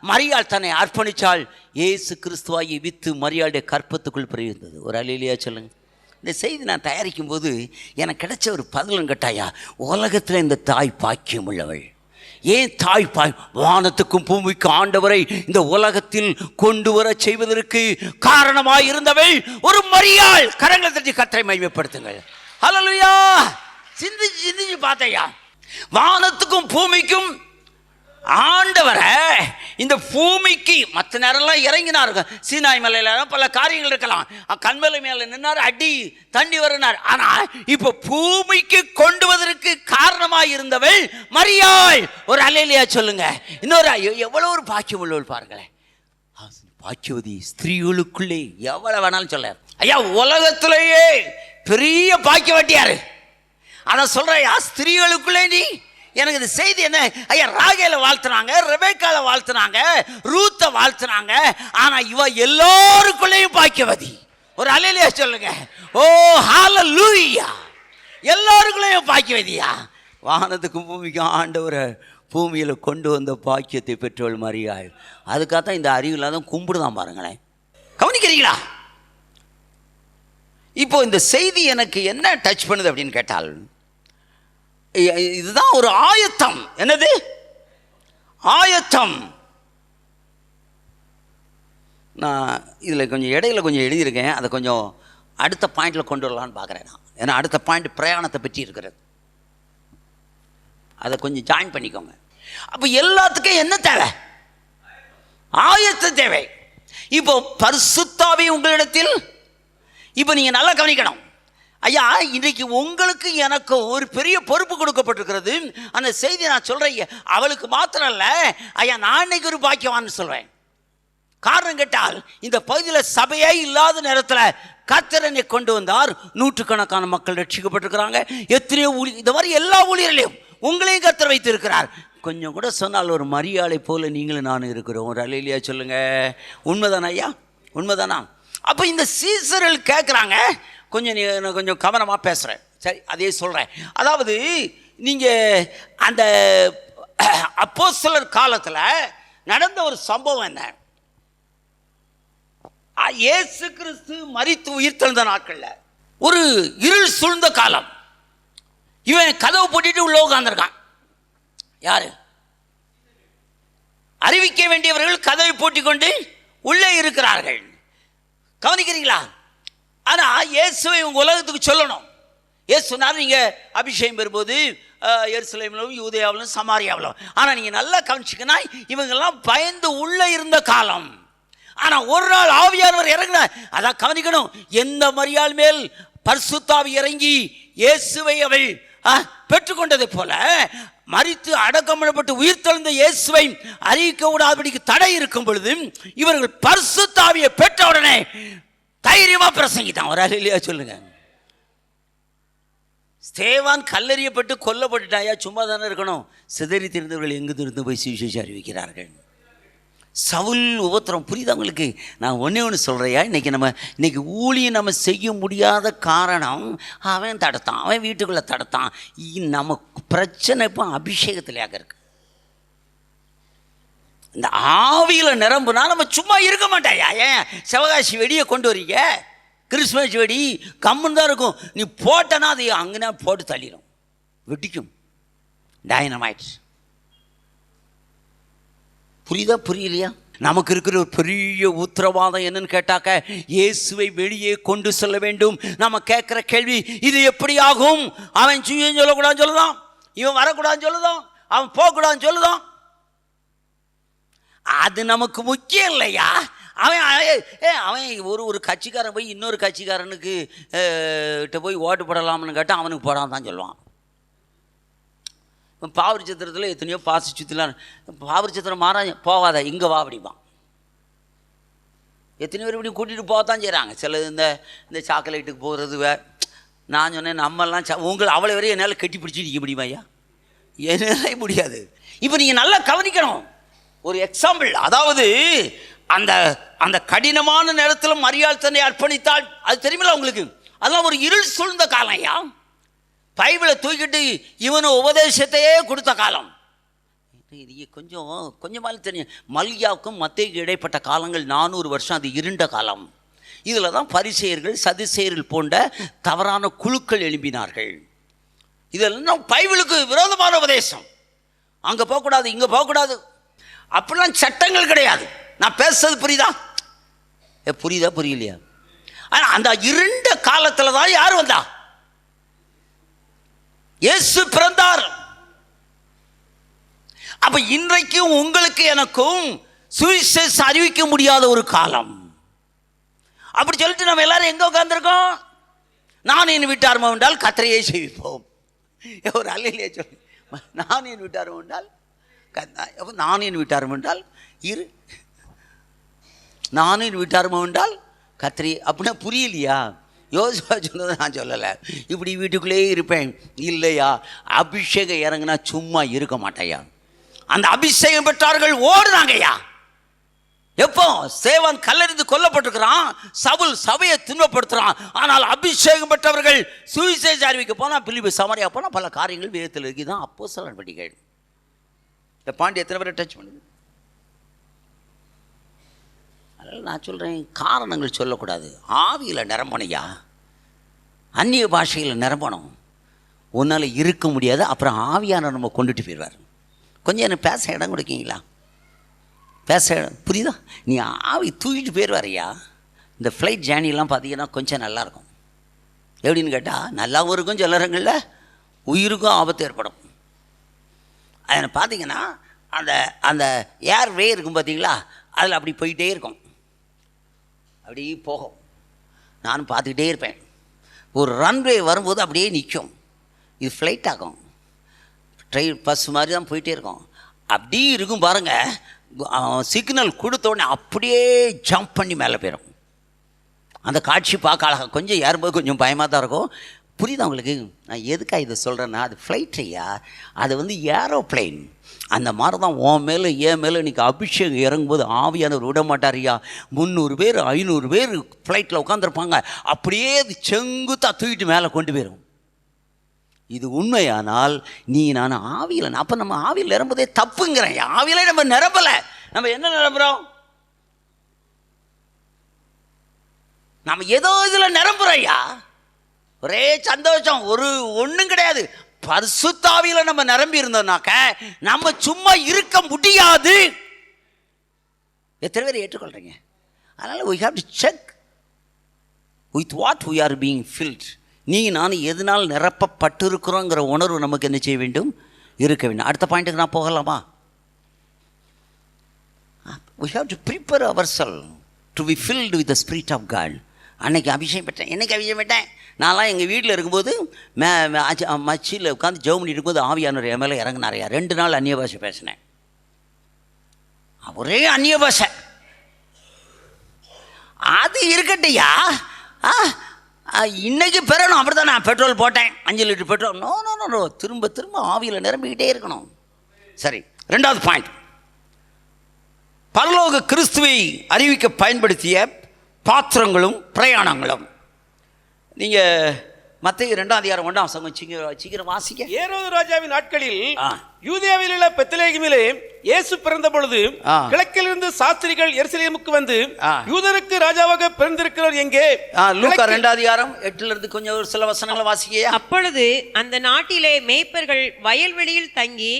மரியாள் தன்னை அர்ப்பணிச்சால் இயேசு கிறிஸ்துவாகி வித்து மரியாளுடைய கற்பத்துக்குள் பிரிந்தது. ஒரு அல்லேலூயா சொல்லுங்க. இந்த செய்தி நான் தயாரிக்கும் போது எனக்கு கிடைச்ச ஒரு பதிலும் கேட்டாயா, உலகத்தில் இந்த தாய் பாக்கியம் உள்ளவள். ஏன் தாய் வானத்துக்கும் பூமிக்கும் ஆண்டவரை இந்த உலகத்தில் கொண்டு வர செய்வதற்கு காரணமாய் இருந்தவள் ஒரு மரியாள். கரங்களை தட்டி கர்த்தரை மகிமைப்படுத்துங்கள். ஹல்லேலூயா. சிந்திச்சு பார்த்தையா, வானத்துக்கும் பூமிக்கும் ஆண்டவரை இந்த பூமிக்கு மற்ற நேரம்லாம் இறங்கினார். சீனாய் மலையில பல காரியங்கள் இருக்கலாம். கண்மலை மேல நின்னார், அடி தண்ணி வருனார். ஆனா இப்ப பூமிக்கு கொண்டு வருவதற்கு காரணமாய் இருந்தவள் மரியாள். ஒரு அல்லேலூயா சொல்லுங்க. இன்னொரு எவ்வளவு ஒரு பாக்கியம் உள்ளவள் பாருங்களேன். பாக்கியவதி ஸ்திரீகளுக்குள்ளே எவ்வளவு வேணாலும் சொல்ல. ஐயா உலகத்திலேயே பெரிய பாக்கியவட்டியாரு. அதான் சொல்றையா, ஸ்திரீகளுக்குள்ளே நீ. எனக்கு இந்த செய்தி என்ன ஐயா, ராகேல வாழ்த்துனாங்க, ரெபேக்கால வாழ்த்துனாங்க, ரூத்தை வாழ்த்துனாங்க. ஆனா இவ எல்லாருக்குள்ளேயும் பாக்கியவதி. ஒரு அல்லேலூயா சொல்லுங்க. ஓ ஹல்லேலூயா. எல்லாருக்குள்ளேயும் பாக்கியவதியா. வானத்துக்கும் பூமிக்கும் ஆண்டவரை பூமியில் கொண்டு வந்த பாக்கியத்தை பெற்றவள் மரியாள். அதுக்காகத்தான் இந்த அறிவு இல்லாத கும்பிடுதான் பாருங்களேன். கவனிக்கிறீங்களா? இப்போ இந்த செய்தி எனக்கு என்ன டச் பண்ணுது அப்படின்னு கேட்டால், இதுதான் ஒரு ஆயத்தம். என்னது ஆயத்தம்? நான் இதில் கொஞ்சம் இடையில கொஞ்சம் எழுதியிருக்கேன். அதை கொஞ்சம் அடுத்த பாயிண்டில் கொண்டு வரலான்னு பார்க்குறேன் நான். ஏன்னா அடுத்த பாயிண்ட் பிரயாணத்தை பற்றி இருக்கிறது. அதை கொஞ்சம் ஜாயின் பண்ணிக்கோங்க. அப்போ எல்லாத்துக்கும் என்ன தேவை? ஆயத்தம் தேவை. இப்போ பரிசுத்த ஆவி உங்களிடத்தில். இப்போ நீங்கள் நல்லா கவனிக்கணும். ஐயா இன்றைக்கு உங்களுக்கு எனக்கு ஒரு பெரிய பொறுப்பு கொடுக்கப்பட்டிருக்கிறது. அந்த செய்தி நான் சொல்கிறேன். அவளுக்கு மாத்திரம் இல்லை ஐயா, நான் இன்னைக்கு ஒரு பாக்கியவான்னு சொல்வேன். காரணம் கேட்டால் இந்த பகுதியில் சபையே இல்லாத நேரத்தில் கர்த்தர் என்னை கொண்டு வந்தார். நூற்றுக்கணக்கான மக்கள் ரட்சிக்கப்பட்டிருக்கிறாங்க. எத்தனையோ இந்த மாதிரி எல்லா ஊழியர்களையும் உங்களையும் கர்த்தர் வைத்திருக்கிறார். கொஞ்சம் கூட சொன்னால் ஒரு மரியாதை போல நீங்களும் நானும் இருக்கிறோம். ஒரு அல்லேலூயா சொல்லுங்க. உண்மைதானா ஐயா? உண்மைதானா? அப்போ இந்த சீசர்கள் கேட்குறாங்க. கொஞ்சம் கவனமாக பேசுகிறேன். சரி, அதே சொல்கிறேன். அதாவது நீங்கள் அந்த அப்போஸ்தலர் காலத்தில் நடந்த ஒரு சம்பவம் என்ன, இயேசு கிறிஸ்து மரித்து உயிர்த்தெழுந்த நாட்களில் ஒரு இருள் சூழ்ந்த காலம். இவன் கதவு போட்டுட்டு உள்ள உட்கார்ந்திருக்கான். யாரு? அறிவிக்க வேண்டியவர்கள் கதவை போட்டிக்கொண்டு உள்ளே இருக்கிறார்கள். கவனிக்கிறீங்களா? ஆனால் இயேசுவை உங்க உலகத்துக்கு சொல்லணும். இயேசு சொன்னார், நீங்கள் அபிஷேகம் பெறும்போது எருசலேமிலும் யூதேயாவிலும் சமாரியாவிலும். ஆனால் நீங்கள் நல்லா கவனிச்சிக்கன்னா இவங்கெல்லாம் பயந்து உள்ளே இருந்த காலம். ஆனால் ஒரு நாள் ஆவியானவர் இறங்கினார். அதான் கவனிக்கணும். எந்த மரியாள் மேல் பரிசுத்தாவி இறங்கி இயேசுவை அவள் பெற்றுக்கொண்டதை போல மரித்து அடக்கம் பண்ணப்பட்டு உயிர்த்தெழுந்த இயேசுவை அறிவிக்க கூடாதபடிக்கு தடை இருக்கும் பொழுது இவர்கள் பரிசுத்தாவியை பெற்ற உடனே தைரியமா பிரசங்கிட்டான். ஒரு இல்லையா சொல்லுங்க. ஸ்தேவான் கல்லெறியப்பட்டு கொல்லப்பட்டுட்டாயா? சும்மா தானே இருக்கணும். சிதறி தெரிந்தவர்கள் எங்கு திருந்து போய் சுவிசேஷம் அறிவிக்கிறார்கள். சவுல் உபத்திரம் புரியுது உங்களுக்கு? நான் ஒன்று சொல்கிறையா, இன்னைக்கு ஊழியம் நம்ம செய்ய முடியாத காரணம் அவன் தடுத்தான், அவன் வீட்டுக்குள்ளே தடுத்தான். நம்ம பிரச்சனை இப்போ அபிஷேகத்திலேயாக இருக்கு. இந்த ஆவியில் நிரம்புனா நம்ம சும்மா இருக்க மாட்டாயா? ஏன் சிவகாசி வெடியை கொண்டு வரீங்க? கிறிஸ்மஸ் வெடி கம்முன்னு தான் இருக்கும். நீ போட்டனா அது அங்கேனா போட்டு தள்ளிடும், வெடிக்கும், டைனமைட். புரியுதா புரியலையா? நமக்கு இருக்கிற ஒரு பெரிய உத்தரவாதம் என்னன்னு கேட்டாக்க, இயேசுவை வெளியே கொண்டு செல்ல வேண்டும். நம்ம கேட்குற கேள்வி, இது எப்படி ஆகும்? அவன் சுயம் சொல்லக்கூடாதுன்னு சொல்லுதான், இவன் வரக்கூடாதுன்னு சொல்லுதான், அவன் போகக்கூடாதுன்னு சொல்லுதான். அது நமக்கு முக்கியம் இல்லையா? அவன் ஒரு கட்சிக்காரன் போய் இன்னொரு கட்சிக்காரனுக்கு போய் ஓட்டு போடலாம்னு கேட்டால் அவனுக்கு போடாமல் தான் சொல்லுவான். பாவரி சித்திரத்தில் எத்தனையோ பாசி சுற்றிலாம், பாவரி சித்திரம் மாறா போகாத இங்கே வா அப்படிப்பான். எத்தனையோ பேர் இப்படி கூட்டிகிட்டு போகத்தான் செய்கிறாங்க. சில இந்த சாக்லேட்டுக்கு போகிறது. நான் சொன்னேன், நம்மெல்லாம் உங்களை அவ்வளோ வரையும் என்னால் கட்டி பிடிச்சி நிற்க முடியுமா? ஐயா, என்னால் முடியாது. இப்போ நீங்கள் நல்லா கவனிக்கணும். ஒரு எக்ஸாம்பிள், அதாவது அந்த அந்த கடினமான நேரத்தில் மரியாள் தன்னை அர்ப்பணித்தாள். அது தெரியுமில்ல உங்களுக்கு? அதெல்லாம் ஒரு இருள் சூழ்ந்த காலம். ஐயா, பைபிளை தூக்கிட்டு இவனு உபதேசத்தையே கொடுத்த காலம். இது கொஞ்சமாக தெரியும். மல்கியாவுக்கும் மத்தேயுக்கும் இடைப்பட்ட காலங்கள் 400 வருஷம். அது இருண்ட காலம். இதில் தான் பரிசேயர்கள் சதுசேயர்கள் போன்ற தவறான குழுக்கள் எழும்பினார்கள். இதெல்லாம் பைபிளுக்கு விரோதமான உபதேசம். அங்கே போகக்கூடாது, இங்கே போகக்கூடாது, அப்படிலாம் சட்டங்கள் கிடையாது. நான் பேசுறது புரியுதா? புரியுதா புரியலையா? ஆனால் அந்த இருண்ட காலத்தில் தான் யார் வந்தா? இயேசு பிறந்தார். அப்ப இன்றைக்கும் உங்களுக்கு எனக்கும் சுவிசேஷம் அறிவிக்க முடியாத ஒரு காலம். அப்படி சொல்லிட்டு நம்ம எல்லாரும் எங்க உட்கார்ந்துருக்கோம்? நான் என் வீட்டார் என்றால் கத்தரையை செய்விப்போம். ஒரு அல்லையிலே சொல்லி, நான் என் வீட்டார் என்றால் நான் என் வீட்டார் என்றால் இரு, நான் என் வீட்டார் என்றால் கத்திரி. அப்படின்னா புரியலையா? யோசிப்பா சொன்னதை நான் சொல்லலை. இப்படி வீட்டுக்குள்ளேயே இருப்பேன் இல்லையா? அபிஷேகம் இறங்கினா சும்மா இருக்க மாட்டேயா. அந்த அபிஷேகம் பெற்றார்கள் ஓடுனாங்கய்யா. எப்போ? சேவன் கல்லறிந்து கொல்லப்பட்டிருக்கிறான், சவுல் சபையை துன்பப்படுத்துறான். ஆனால் அபிஷேகம் பெற்றவர்கள் சுவிசேஷம் அறிவிக்க போனால், பிலிப்பி சமாரியா போனால் பல காரியங்கள் வேதத்தில் இருக்குதான். அப்போஸ்தலர் நடவடிக்கைகள். இந்த பாண்டி எத்தனை பேரை டச் பண்ணுது? அதனால் நான் சொல்கிறேன், காரணங்கள் சொல்லக்கூடாது. ஆவியில் நிரம்பணையா, அந்நிய பாஷையில் நிரம்பணும். உன்னால் இருக்க முடியாது. அப்புறம் ஆவியான நம்ம கொண்டுட்டு போயிடுவார். கொஞ்சம் எனக்கு பேச இடம் கொடுக்கீங்களா? பேச புரியுதா? நீ ஆவி தூக்கிட்டு போயிடுவாரையா. இந்த ஃப்ளைட் ஜேர்னிலாம் பார்த்தீங்கன்னா கொஞ்சம் நல்லாயிருக்கும். எப்படின்னு கேட்டால், நல்லாவும் இருக்கும், சில நேரங்களில் உயிருக்கும் ஆபத்து ஏற்படும். அதில் பார்த்தீங்கன்னா அந்த அந்த ஏர்வே இருக்கும் பார்த்தீங்களா, அதில் அப்படி போயிட்டே இருக்கும், அப்படி போகும். நானும் பார்த்துக்கிட்டே இருப்பேன். ஒரு ரன்வே வரும்போது அப்படியே நிற்கும். இது ஃப்ளைட் ஆகும், ட்ரெயின் பஸ் மாதிரி தான் போயிட்டே இருக்கும். அப்படி இருக்கும் பாருங்கள். சிக்னல் கொடுத்தோடனே அப்படியே ஜம்ப் பண்ணி மேலே போயிடும். அந்த காட்சி பார்க்க அழகாக, கொஞ்சம் ஏறும்போது கொஞ்சம் பயமாக தான் இருக்கும். புரியுதா உங்களுக்கு? நான் எதுக்காக இதை சொல்கிறேன்னா, அது ஃப்ளைட்டையா, அது ஏரோப்ளைன். அந்த மாதிரி தான் உன் மேலே என் மேலே இன்றைக்கி அபிஷேகம் இறங்கும்போது ஆவியானவர் விட மாட்டாரியா. 300 பேர் 500 பேர் ஃப்ளைட்டில் உட்காந்துருப்பாங்க. அப்படியே அது செங்குத்தாக தூக்கிட்டு மேலே கொண்டு போயிடும். இது உண்மையானால் நீ நான் ஆவியில், அப்போ நம்ம ஆவியில் நிரம்புதே தப்புங்கிறேன். ஆவியிலே நம்ம நிரம்பலை. நம்ம என்ன நிரம்புகிறோம்? நம்ம ஏதோ இதில் நிரம்புறையா, ஒரே சந்தோஷம், ஒன்றும் கிடையாது. பரிசுத்தாவியில் நம்ம நிரம்பி இருந்தோம்னாக்க நம்ம சும்மா இருக்க முடியாது. எத்தனை பேர் ஏற்றுக்கொள்கிறீங்க? அதனால் we have to check with what we are being filled. நான் எதனால் நிரப்பப்பட்டு இருக்கிறோங்கிற உணர்வு நமக்கு என்ன செய்ய வேண்டும்? இருக்க வேண்டும். அடுத்த பாயிண்ட்டுக்கு நான் போகலாமா? we have to prepare ourselves to be filled with the Spirit of God. அன்னைக்கு அபிஷேகம் பெற்றேன், என்னைக்கு அபிஷேகம் பெற்றேன்? நான்லாம் எங்கள் வீட்டில் இருக்கும்போது மச்சியில் உட்காந்து ஜெபம் பண்ணிட்டு இருக்கும்போது ஆவியானவர் என் மேலே இறங்கினாரையா. 2 நாள் அந்நிய பாஷை பேசினேன். ஒரே அந்நிய பாஷை. அது இருக்கட்டையா, இன்னைக்கு பெறணும். அப்படி தான் நான் பெட்ரோல் போட்டேன், 5 litre petrol. No no no no, திரும்ப திரும்ப ஆவியில் நிரம்பிக்கிட்டே இருக்கணும். சரி, 2வது பாயிண்ட், பரலோக கிறிஸ்துவை அறிவிக்க பயன்படுத்திய பாத்திரங்களும் பிரயாணங்களும். நீங்கள் மத்தேயு 2ஆம் அதிகாரம் 1ஆம் வசனம் சீக்கிரம் வாசிக்க. ஏரோது ராஜாவின் நாட்களில் யூதேயாவில் உள்ள பெத்லகேமிலே இயேசு பிறந்த பொழுது கிழக்கிலிருந்து சாஸ்திரிகள் எருசலேமுக்கு வந்து யூதருக்கு ராஜாவாக பிறந்திருக்கிறவர் எங்கே? லூக்கா 2ஆம் அதிகாரம் 8லிருந்து கொஞ்சம் ஒரு சில வசனங்களை வாசிக்க. அப்பொழுது அந்த நாட்டிலே மேய்ப்பர்கள் வயல்வெளியில் தங்கி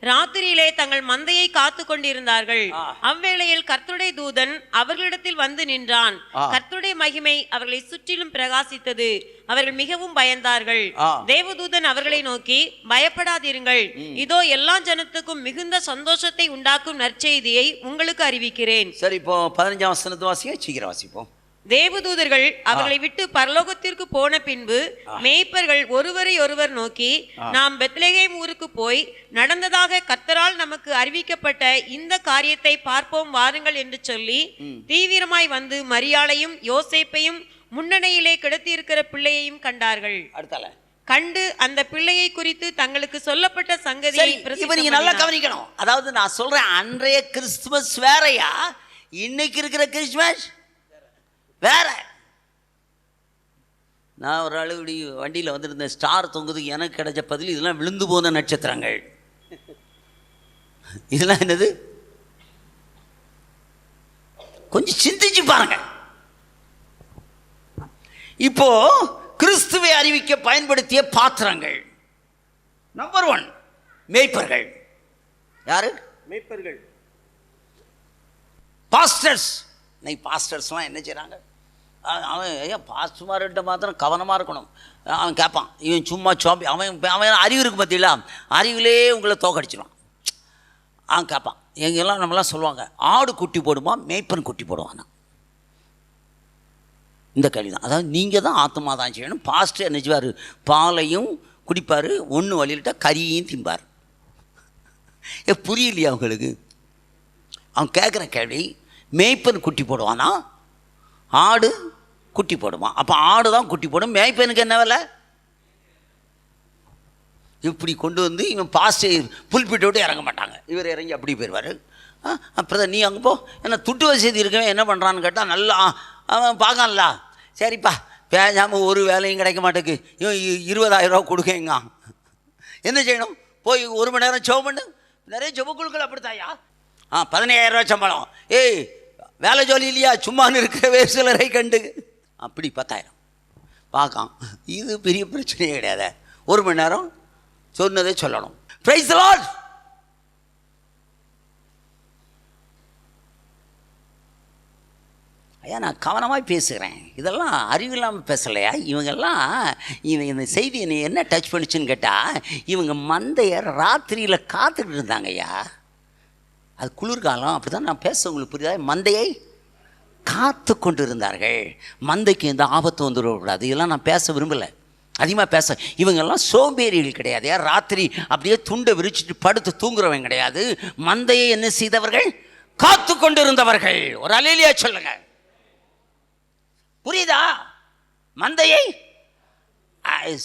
ராத்திரியிலே தங்கள் மந்தையை காத்து கொண்டிருந்தார்கள். அவ்வேளையில் கர்த்தருடைய தூதன் அவர்களிடத்தில் வந்து நின்றான். கர்த்தருடைய மகிமை அவர்களை சுற்றிலும் பிரகாசித்தது. அவர்கள் மிகவும் பயந்தார்கள். தேவதூதன் அவர்களை நோக்கி, பயப்படாதீர்கள், இதோ எல்லா ஜனத்துக்கும் மிகுந்த சந்தோஷத்தை உண்டாக்கும் நற்செய்தியை உங்களுக்கு அறிவிக்கிறேன். சரி, இப்போ 15ஆம் வசனத்தை வாசிக்க, சீக்கிரம் வாசிப்போம். தேவதூதர்கள் அவர்களை விட்டு பரலோகத்திற்கு போன பின்பு மேய்ப்பர்கள் ஒருவரை ஒருவர் நோக்கி, நாம் பெத்லகேம் ஊருக்கு போய் நடந்ததாக கர்த்தரால் நமக்கு அறிவிக்கப்பட்ட இந்த காரியத்தை பார்ப்போம் வாருங்கள் என்று சொல்லி தீவிரமாய் வந்து மரியாளையும் யோசேப்பையும் முன்னணியிலே கிடத்தியிருக்கிற பிள்ளையையும் கண்டார்கள். கண்டு அந்த பிள்ளையை குறித்து தங்களுக்கு சொல்லப்பட்ட சங்கதியை நல்லா கவனிக்கணும். அதாவது நான் சொல்றேன், அன்றைய கிறிஸ்துமஸ் வேறையா, இன்னைக்கு இருக்கிற கிறிஸ்துமஸ் வேற. நான் ஒரு அளவு வண்டியில் வந்துருந்தேன், ஸ்டார் தொங்குது, எனக்கு கிடைச்ச பதில் இதெல்லாம் விழுந்து போன நட்சத்திரங்கள். இதெல்லாம் என்னது? கொஞ்சம் சிந்திச்சு பாருங்க. இப்போ கிறிஸ்துவை அறிவிக்க பயன்படுத்திய பாத்திரங்கள். நம்பர் 1 மேய்ப்பர்கள். யாரு? மேய்ப்பர்கள், பாஸ்டர்ஸ். இன்னைக்கு பாஸ்டர்ஸ்லாம் என்ன செய்கிறாங்க? அவன் ஐயா பாஸ்டர்மார்கிட்ட மாத்திரம் கவனமாக இருக்கணும். அவன் கேட்பான், இவன் சும்மா சோம்பி, அவன் அறிவு இருக்கு பார்த்தீங்களா, அறிவிலே உங்களை தோக்கடிச்சிடுவான். அவன் கேட்பான், எங்கெல்லாம் நம்மளாம் சொல்லுவாங்க, ஆடு குட்டி போடுமா மேய்ப்பன் குட்டி போடுவானா? இந்த கேள்வி தான். அதாவது நீங்கள் தான் ஆத்மா தான் செய்யணும். பாஸ்டர் என்ன செய்வார்? பாலையும் குடிப்பார், ஒன்று வழியில்ட்டா கறியையும் திம்பார். புரியலையா அவங்களுக்கு? அவன் கேட்குற கேள்வி, மேய்ப்பன் குட்டி போடுவானா, ஆடு குட்டி போடுவான். அப்போ ஆடு தான் குட்டி போடும், மேய்ப்பனுக்கு என்ன வேலை? இப்படி கொண்டு வந்து இவன் பாஸ்டர் புல்பிட்டு விட்டு இறங்க மாட்டாங்க, இவர் இறங்கி அப்படி போயிடுவார். அப்புறம் நீ அங்கே போ, என்ன துட்டு வசதி இருக்கவே என்ன பண்ணுறான்னு கேட்டால், நல்லா அவன் பார்க்கல, சரிப்பா பேசாமல் ஒரு வேலையும் கிடைக்க மாட்டேக்கு, இவன் 20,000 ரூபா கொடுக்கங்க. என்ன செய்யணும்? போய் 1 மணி நேரம் ஜெபம் பண்ணு. நிறைய ஜெபக்குழுக்கள் அப்படித்தாயா. 15,000 ரூபா சம்பளம். ஏய் வேலை ஜோலி இல்லையா, சும்மானு இருக்கிற சிலரை கண்டு அப்படி 10,000 பார்க்கான். இது பெரிய பிரச்சனையே கிடையாது. 1 மணி நேரம் சொன்னதே சொல்லணும். Praise the Lord. ஐயா நான் கவனமாக பேசுகிறேன், இதெல்லாம் அறிவில்லாமல் பேசலையா. இவங்கெல்லாம் இந்த செய்தி என்னை என்ன டச் பண்ணிச்சுன்னு கேட்டால், இவங்க மந்தைய ராத்திரியில் காத்துக்கிட்டு இருந்தாங்க ஐயா. அது குளிர்காலம், அப்படி தான் நான் பேச உங்களுக்கு புரியுதா? மந்தையை காத்து கொண்டு இருந்தார்கள். மந்தைக்கு எந்த ஆபத்து வந்துடக்கூடாது. இதெல்லாம் நான் பேச விரும்பலை, அதிகமாக பேச. இவங்கெல்லாம் சோம்பேறிகள் கிடையாது. ராத்திரி அப்படியே துண்டை விரிச்சிட்டு படுத்து தூங்குறவங்க கிடையாது. மந்தையை என்ன செய்தவர்கள்? காத்து கொண்டு இருந்தவர்கள். ஒரு அல்லேலூயா சொல்லுங்க. புரியுதா? மந்தையை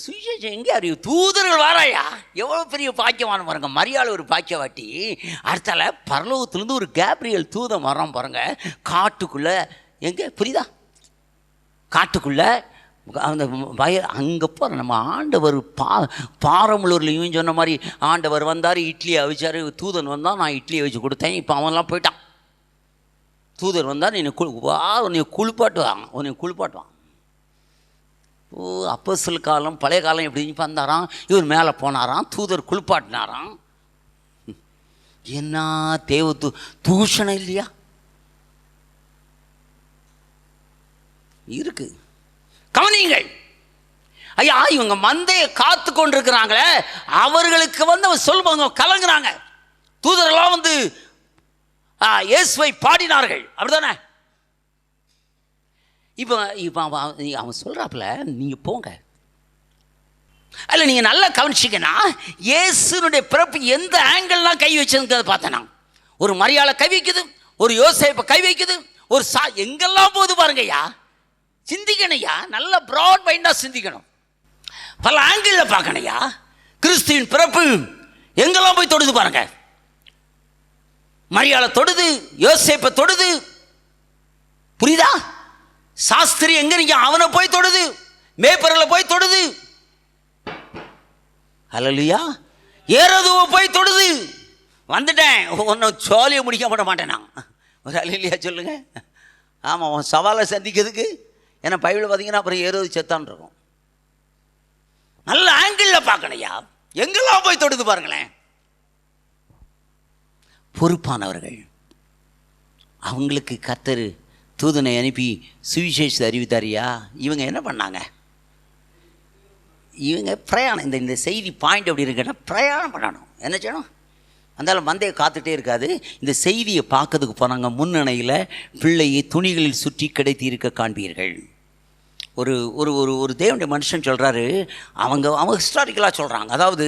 சுவிசேஷம் எங்கே அறிவு? தூதர்கள் வாராயா, எவ்வளோ பெரிய பாக்கியமான பாருங்க. மரியாதை ஒரு பாக்கியவாட்டி. அடுத்தால பரலோகத்திலேருந்து ஒரு கேப்ரியல் தூதன் வரான் பாருங்க. காட்டுக்குள்ளே எங்கே புரியுதா? காட்டுக்குள்ளே அந்த அங்கே போகிற நம்ம ஆண்டவர் பாரம்பலூர்லையும் சொன்ன மாதிரி ஆண்டவர் வந்தார், இட்லியை அவிச்சார். தூதன் வந்தால் நான் இட்லியை வச்சு கொடுத்தேன். இப்போ அவன்லாம் போயிட்டான். தூதர் வந்தால் உன்னை குளிப்பாட்டுவான், உன்னை குளிப்பாட்டுவான். அப்போஸ்தலர் காலம் பழைய காலம் எப்படி வந்தாராம், இவர் மேலே போனாராம், தூதர் குளிப்பாட்டினாராம். என்ன தேவ தூஷணம் இல்லையா இருக்கு? கவனிங்கள் ஐயா, இவங்க மந்தையை காத்து கொண்டிருக்கிறாங்களே, அவர்களுக்கு அவர் சொல்லுவாங்க, கலங்குறாங்க. தூதரெல்லாம் இயேசுவை பாடினார்கள், அப்படிதானே? இப்போ அவன் சொல்றாப்புல, நீங்க போங்க. அல்ல, நீங்க நல்லா கவனிச்சிங்கன்னா, இயேசுனுடைய பிறப்பு எந்த ஆங்கிள்லாம் கை வச்சதுங்கிறத பார்த்தேன். ஒரு மரியாதை கை வைக்குது, ஒரு யோசேப்பை கை வைக்குது, ஒரு எங்கெல்லாம் போகுது பாருங்க ஐயா. சிந்திக்கணையா, நல்ல பிராட் மைண்டா சிந்திக்கணும், பல ஆங்கிள் பார்க்கணையா. கிறிஸ்துவின் பிறப்பு எங்கெல்லாம் போய் தொடுது பாருங்க. மரியாதை தொடுது, யோசேப்பை தொடுது, புரியுதா? சாஸ்திரி எங்க நீங்க அவனை போய் தொடுது, மேய்ப்பர்களை போய் தொடுது. ஹல்லேலூயா. ஏரோதுவை போய் தொடுது. வந்துட்டேன், ஒன்றும் சோழியை முடிக்க பண்ண மாட்டேன் நான். ஒரு ஹல்லேலூயா சொல்லுங்க. ஆமாம், உன் சவாலை சந்திக்கிறதுக்கு. ஏன்னா பைபிள் பார்த்தீங்கன்னா அப்புறம் ஏரோது செத்தான் இருக்கும். நல்ல ஆங்கிளில் பார்க்கணையா, எங்கெல்லாம் போய் தொடுது பாருங்களேன். பொறுப்பானவர்கள், அவங்களுக்கு கர்த்தர் தூதனை அனுப்பி சுவிசேஷத்தை அறிவித்தாரியா. இவங்க என்ன பண்ணாங்க? இவங்க பிரயாணம், இந்த செய்தி பாயிண்ட் எப்படி இருக்குன்னா, பிரயாணம் பண்ணணும். என்ன செய்யணும்? அந்தாலும் மந்தையை காத்துட்டே இருக்காது. இந்த செய்தியை பார்க்கறதுக்கு போனாங்க. முன்னணையில் பிள்ளையை துணிகளில் சுற்றி கிடைத்தி இருக்க காண்பீர்கள். ஒரு ஒரு ஒரு ஒரு தேவனுடைய மனுஷன் சொல்கிறாரு, அவங்க ஹிஸ்டாரிக்கலாக சொல்கிறாங்க. அதாவது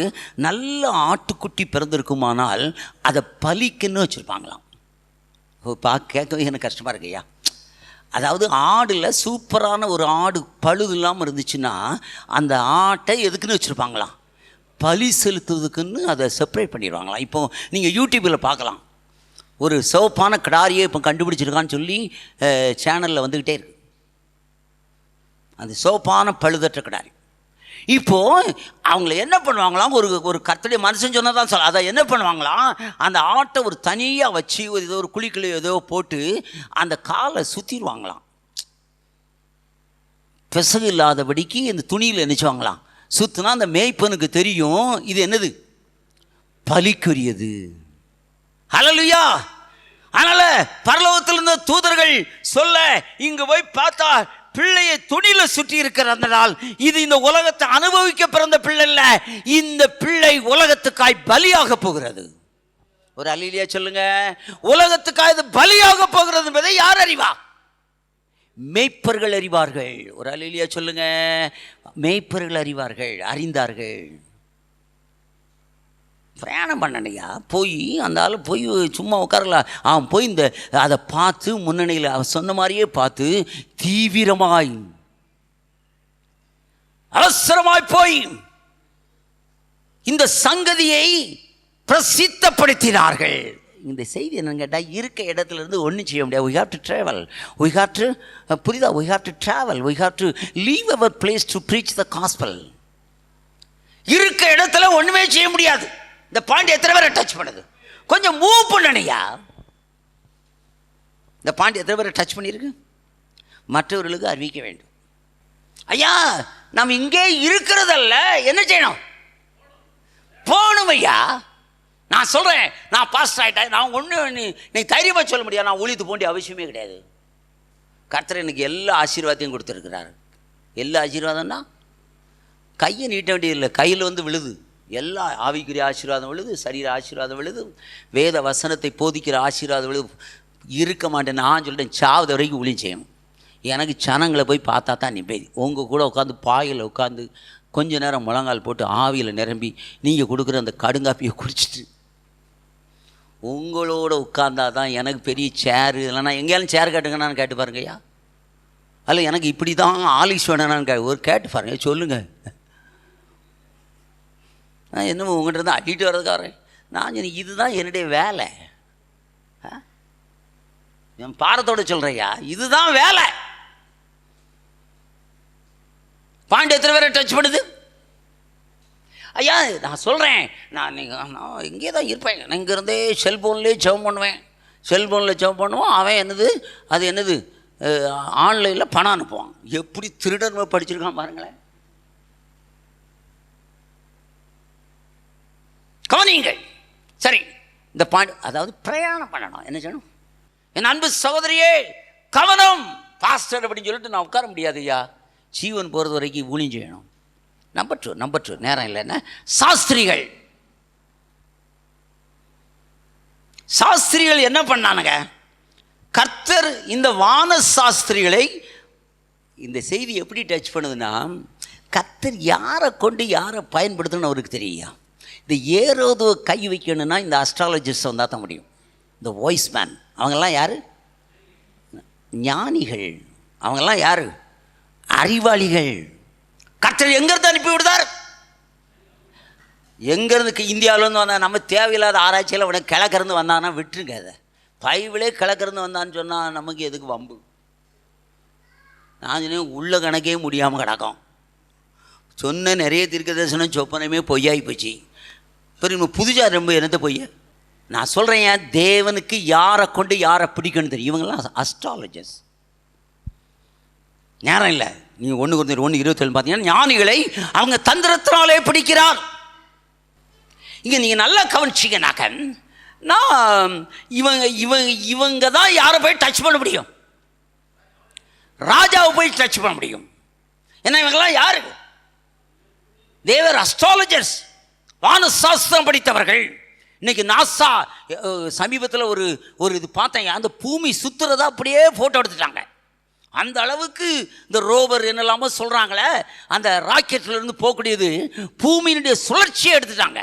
நல்ல ஆட்டுக்குட்டி பிறந்திருக்குமானால் அதை பலிக்குன்னு வச்சுருப்பாங்களாம். கேட்கவே எனக்கு கஷ்டமாக இருக்கு ஐயா. அதாவது ஆடில் சூப்பரான ஒரு ஆடு பழுது இல்லாமல் இருந்துச்சுன்னா அந்த ஆட்டை எதுக்குன்னு வச்சுருப்பாங்களாம், பலி செலுத்துறதுக்குன்னு அதை செப்பரேட் பண்ணிடுவாங்களாம். இப்போ நீங்கள் யூடியூப்பில் பார்க்கலாம், ஒரு சிவப்பான கிடாரியை இப்போ கண்டுபிடிச்சிருக்கான்னு சொல்லி சேனலில் வந்துக்கிட்டே இருக்கு. அந்த சிவப்பான பழுதற்ற கிடாரி. இப்போது அவங்கள என்ன பண்ணுவாங்களாம், ஒரு கர்த்தருடைய மனுஷன் சொன்னதான் சொல்ல, அதை என்ன பண்ணுவாங்களாம், அந்த ஆட்டை ஒரு தனியாக வச்சு ஏதோ ஒரு குழிக்குள்ளே ஏதோ போட்டு அந்த காலை சுற்றிடுவாங்களாம். பிசகு இல்லாதபடிக்கு இந்த துணியில் நினச்சுவாங்களாம். சுற்றினா அந்த மேய்ப்பனுக்கு தெரியும் இது என்னது, பலிக்குரியது. ஹல்லேலூயா. அதனால் பரலோகத்தில் இருந்த தூதர்கள் சொல்ல, இங்கே போய் பார்த்தா பிள்ளையை துணியில சுற்றி இருக்கிறதுனால் இது இந்த உலகத்தை அனுபவிக்க பிறந்த பிள்ளை இல்ல, இந்த பிள்ளை உலகத்துக்காய் பலியாக போகிறது. ஒரு அல்லேலூயா சொல்லுங்க. உலகத்துக்காய் இது பலியாக போகிறது என்பதை யார் அறிவா? மேய்ப்பர்கள் அறிவார்கள். ஒரு அல்லேலூயா சொல்லுங்க. மேய்ப்பர்கள் அறிவார்கள், அறிந்தார்கள். பிரயாணம் பண்ணனையா, போய் அந்த ஆள் போய் சும்மா உட்காரலாம். அவன் போய் அதை பார்த்து முன்னணியில் அவன் சொன்ன மாதிரியே பார்த்து தீவிரமாய் அவசரமாய் போய் இந்த சங்கதியை பிரசித்தப்படுத்தினார்கள். இந்த செய்தி என்னன்னு கேட்டால், இருக்க இடத்துல இருந்து ஒன்றும் செய்ய முடியாது. we have to travel, we have to புரியுதா, we have to travel, we have to leave our place to preach the gospel. இருக்க இடத்துல ஒன்றுமே செய்ய முடியாது. இந்த பாயிண்ட் எத்தனை பேரை டச் பண்ணுது? கொஞ்சம் மூவ் பண்ணனையா. இந்த பாயிண்ட் எத்தனை பேரை டச் பண்ணியிருக்கு? மற்றவர்களுக்கு அறிவிக்க வேண்டும். ஐயா, நாம் இங்கே இருக்கிறதல்ல, என்ன செய்யணும்? போகணும் ஐயா. நான் சொல்கிறேன், நான் பாஸ் ஆகிட்டேன், நான் ஒன்று நீ தைரியமாக சொல்ல முடியாது, நான் ஊழியத்து போண்டிய அவசியமே கிடையாது. கர்த்தர் எனக்கு எல்லா ஆசீர்வாதத்தையும் கொடுத்துருக்கிறார். எல்லா ஆசீர்வாதம்னா கையை நீட்ட வேண்டியதில்லை, கையில் விழுது. எல்லா ஆவிக்குரிய ஆசீர்வாதம் விழுது, சரீர ஆசீர்வாதம் விழுது, வேத வசனத்தை போதிக்கிற ஆசீர்வாதம் விழுது. இருக்க மாட்டேன் நான் சொல்லிட்டேன், சாவது வரைக்கும் ஊழியம் செய்யணும். எனக்கு சனங்களை போய் பார்த்தா தான் நிம்மதி. உங்கள் கூட உட்காந்து பாயில் உட்காந்து கொஞ்ச நேரம் முழங்கால் போட்டு ஆவியில் நிரம்பி நீங்கள் கொடுக்குற அந்த கடுங்காப்பியை குடிச்சிட்டு உங்களோட உட்கார்ந்தா தான் எனக்கு பெரிய சேரு. இல்லைன்னா எங்கேயாலும் சேர் கேட்டுங்கன்னு கேட்டு பாருங்கய்யா. அல்ல எனக்கு இப்படி தான் ஆலிஷ் வேணும்னான்னு ஒரு கேட்டு பாருங்க, சொல்லுங்கள். நான் என்னமோ உங்கள்கிட்ட இருந்து அடிட்டு வர்றதுக்காக நான் இதுதான் என்னுடைய வேலை. என் பாரத்தோடு சொல்கிறையா, இதுதான் வேலை. பாயிண்ட் எத்தனை பேரை டச் பண்ணுது? ஐயா நான் சொல்கிறேன், நான் இங்கே தான் இருப்பேன், நான் இங்கேருந்தே செல்ஃபோன்லேயே ஜெபம் பண்ணுவேன், செல்ஃபோனில் ஜெபம் பண்ணுவோம். அவன் என்னது அது என்னது ஆன்லைனில் பணம் அனுப்புவான். எப்படி திருடன் படிச்சிருக்கான் பாருங்களேன். கவனியுங்கள். சரி, இந்த பாயிண்ட், அதாவது பிரயாணம் பண்ணணும். என்ன செய்யணும்? என் அன்பு சகோதரியே கவனம். பாஸ்டர் அப்படின்னு சொல்லிட்டு நான் உட்கார முடியாது ஐயா, ஜீவன் போகிறது வரைக்கும் ஊழியம் செய்யணும். நம்பர் டூ நேரம் இல்லைன்னா சாஸ்திரிகள் என்ன பண்ணானுங்க? கர்த்தர் இந்த வான சாஸ்திரிகளை, இந்த செய்தி எப்படி டச் பண்ணுதுன்னா, கர்த்தர் யாரை கொண்டு யாரை பயன்படுத்தணும்னு அவருக்கு தெரியும். இந்த ஏரோது கை வைக்கணும்னா இந்த அஸ்ட்ராலஜிஸ்ட் வந்தால் தான் முடியும். இந்த வாய்ஸ் மேன் அவங்கெல்லாம் யார்? ஞானிகள். அவங்கெல்லாம் யார்? அறிவாளிகள். கர்த்தர் எங்கேருந்து அனுப்பி விடுதார்? எங்கேருந்து? இந்தியாவிலேருந்து வந்தான். நம்ம தேவையில்லாத ஆராய்ச்சியில் உடனே கிழக்கிருந்து வந்தான்னா விட்டுருங்க. அதை பைபிளே கிழக்கிருந்து வந்தான்னு சொன்னால் நமக்கு எதுக்கு வம்பு? நான் சொன்னேன் உள்ள கணக்கே முடியாமல் கிடக்கும். சொன்ன நிறைய தீர்க்கதரிசனம் சொப்பனமே பொய்யாகி போச்சு. இப்போ நம்ம புதுசாக ரொம்ப என்னத்தை பொய்ய? நான் சொல்கிறேன், ஏன் தேவனுக்கு யாரை கொண்டு யாரை பிடிக்கணும் தெரியும். இவங்கெல்லாம் அஸ்ட்ராலஜர்ஸ். நேரம் இல்லை. நீங்கள் 1:27 பார்த்தீங்கன்னா ஞானிகளை அவங்க தந்திரத்தினாலே பிடிக்கிறார். இங்கே நீங்கள் நல்லா கவனிச்சிங்கனாக்க, நான் இவங்க தான் யாரை போய் டச் பண்ண முடியும்? ராஜாவை போய் டச் பண்ண முடியும். ஏன்னா இவங்கெல்லாம் யாரு? தேவர் அஸ்ட்ராலஜர்ஸ், வான சாஸ்திரம் படித்தவர்கள். இன்னைக்கு நாசா சமீபத்தில் ஒரு இது பார்த்தேன். அந்த பூமி சுற்றுறதா அப்படியே ஃபோட்டோ எடுத்துட்டாங்க. அந்த அளவுக்கு இந்த ரோவர் என்னெல்லாமோ சொல்கிறாங்களே, அந்த ராக்கெட்லேருந்து போகக்கூடியது பூமியினுடைய சுழற்சியை எடுத்துட்டாங்க.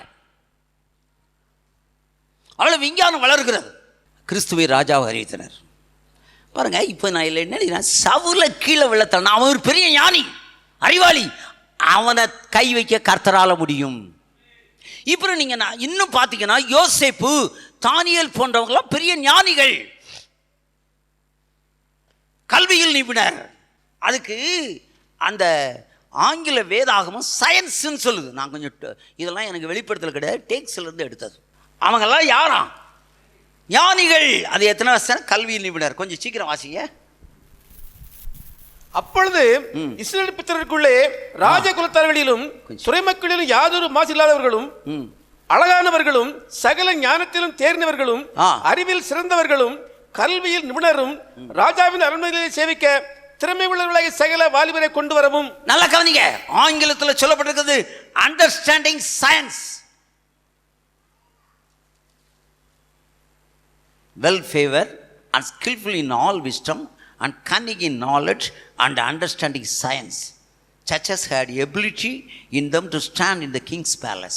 அவ்வளோ விஞ்ஞானம் வளர்கிறது. கிறிஸ்துவை ராஜாவை அறிவித்தனர் பாருங்க. இப்போ நான் இல்லை என்ன சவுல கீழே விழத்தான். அவன் ஒரு பெரிய ஞானி, அறிவாளி. அவனை கை வைக்க கர்த்தரால முடியும். இப்போ நீங்கள் நான் இன்னும் பார்த்தீங்கன்னா யோசேப்பு, தானியேல் போன்றவங்களாம் பெரிய ஞானிகள், கல்வியில் நிபுணர். அதுக்கு அந்த ஆங்கில வேதாகமும் சயின்ஸ்ன்னு சொல்லுது. நான் கொஞ்சம் இதெல்லாம் எனக்கு வெளிப்படுத்தல் கிடையாது, டேக்ஸ்லேருந்து எடுத்தது. அவங்கெல்லாம் யாரா? ஞானிகள். அது எத்தனை வருஷம்? கல்வியில் நிபுணர். கொஞ்சம் சீக்கிரம் வாசிங்க. அப்பொழுது இஸ்ரவேல் புத்திரருக்குள்ளே ராஜகுலத்தார்களிலும் துறைமக்களிலும் யாதொரு மாசில்லாதவர்களும் அழகானவர்களும் சகல ஞானத்திலும் தேர்ந்தவர்களும் அறிவில் சிறந்தவர்களும் கல்வியில் நிபுணரும் ராஜாவின் அரண்மனையை சேவிக்க திறமை உள்ளவர்களாக சகல வாலிபரை கொண்டு வரவும். நல்லா கவனிங்க. ஆங்கிலத்தில் சொல்லப்பட்டிருக்கிறது understanding science. Well favour and skilful in all wisdom and cunning in knowledge and understanding science. Churches had ability in them to stand in the king's palace.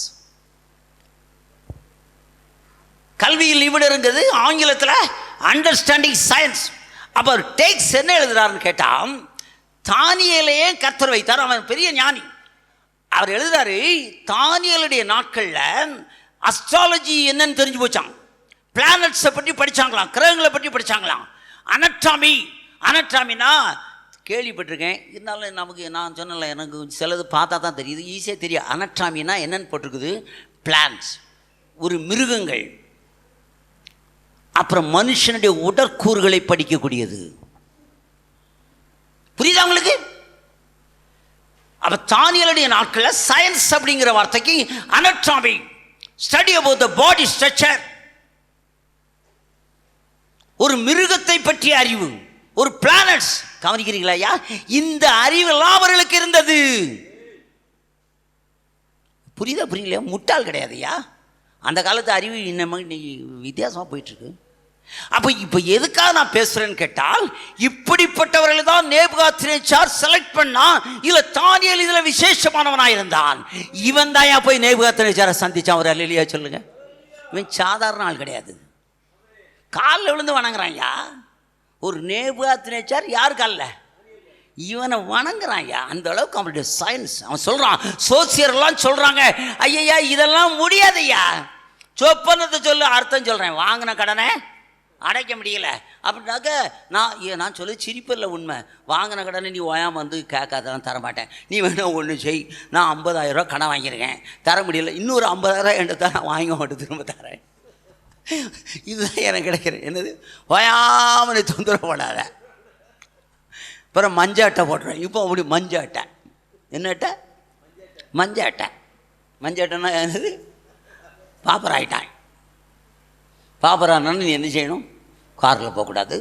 கல்வியில் நிபுணருங்கிறது ஆங்கிலத்தில் அண்டர்ஸ்டாண்டிங் சயின்ஸ். அப்போ டேக்ஸ் என்ன எழுதுறாருன்னு கேட்டால், தானியேலையே கர்த்தர் வைத்தார். அவன் பெரிய ஞானி. அவர் எழுதுறாரு, தானியேலுடைய நாட்களில் அஸ்ட்ராலஜி என்னன்னு தெரிஞ்சு போச்சான். பிளானட்ஸை பற்றி படித்தாங்களாம், கிரகங்களை பற்றி படித்தாங்களாம். அனட்டாமினா கேள்விப்பட்டிருக்கேன், இருந்தாலும் நமக்கு நான் சொன்னல எனக்கு சிலது பார்த்தா தான் தெரியுது, ஈஸியாக தெரியும். அனட்டாமினா என்னன்னு போட்டிருக்குது? பிளான்ஸ், ஒரு மிருகங்கள், அப்புறம் மனுஷனுடைய உடற்கூறுகளை படிக்கக்கூடியது. புரியுதா உங்களுக்கு? அப்போ தானியலுடைய நாட்களில் சயின்ஸ் அப்படிங்கிற வார்த்தைக்கு anatomy, study about the body structure, ஒரு மிருகத்தை பற்றிய அறிவு, ஒரு பிளானட்ஸ். கவனிக்கிறீங்களா ஐயா? இந்த அறிவெல்லாம் அவர்களுக்கு இருந்தது. புரியலையா? முட்டாள் கிடையாது ஐயா. அந்த காலத்து அறிவு இன்னும் வித்தியாசமாக போயிட்டுருக்கு. அப்போ இப்போ எதுக்காக நான் பேசுகிறேன்னு கேட்டால், இப்படிப்பட்டவர்கள் தான் நேபுகாத்நேச்சார் செலக்ட் பண்ணா. இல்லை தானியேல் இதில் விசேஷமானவனாக இருந்தான். இவன் தான் போய் நேபுகாத்நேச்சாரை சந்திச்சான். ஒரு அல்லேலூயா சொல்லுங்க. இவன் சாதாரண ஆள் கிடையாது. காலில் விழுந்து வணங்குறான்யா. ஒரு நேபுகாத்நேச்சார் யார் காலில்? இவனை வணங்குறான்யா. அந்த அளவுக்கு அவனுடைய சயின்ஸ். அவன் சொல்கிறான், சோசியர்லாம் சொல்கிறாங்க, ஐயா இதெல்லாம் முடியாதையா, சொப்பனத்தை சொல்லு, அர்த்தம் சொல்கிறேன், வாங்கின கடனை அடைக்க முடியல அப்படின்னாக்க நான் சொல்லி சிரிப்பில்லை உண்மை. வாங்கின கடனை நீ ஓயாமல் வந்து கேட்காதான் தரமாட்டேன், நீ வேணால் ஒன்று செய், நான் 50,000 கடன் வாங்கியிருக்கேன், தர முடியல, இன்னொரு 50,000 என்கிட்ட தான் வாங்கி மாட்டேன், திரும்ப தரேன். இதுதான் எனக்கு கிடைக்கிறேன். என்னது, ஓயாமல் நீ தொந்தரவு போடாத. அப்புறம் மஞ்சள் அட்டை போட்டுறேன். இப்போ அப்படி மஞ்சள் அட்டை, என்ன அட்டை? மஞ்சள் அட்டை. மஞ்சள் அட்டைன்னா என்னது? பாப்பர் ஆகிட்டான். பாப்பரானா நீ என்ன செய்யணும்? காரில் போகக்கூடாது.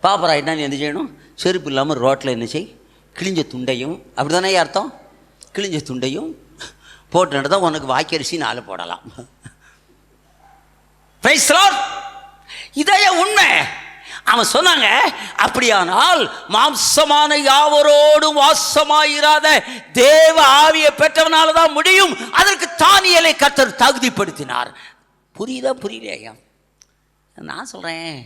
பாப்பராயிட்டா நீ என்ன செய்யணும்? செருப்பு இல்லாமல் ரோட்டில் என்ன செய்? கிழிஞ்ச துண்டையும், அப்படி தானே அர்த்தம், கிழிஞ்ச துண்டையும் போட்டு தான் உனக்கு வாக்கரிசி 4 போடலாம். Praise the Lord. இதே உண்மை. அவன் சொன்னாங்க, அப்படியானால் மாம்சமான யாவரோடும் வாசமாயிராத தேவ ஆவியை பெற்றவனால தான் முடியும். அதற்கு தானியேலை கர்த்தர் தகுதிப்படுத்தினார். புரியுதா? புரியலையா? நான் சொல்கிறேன்,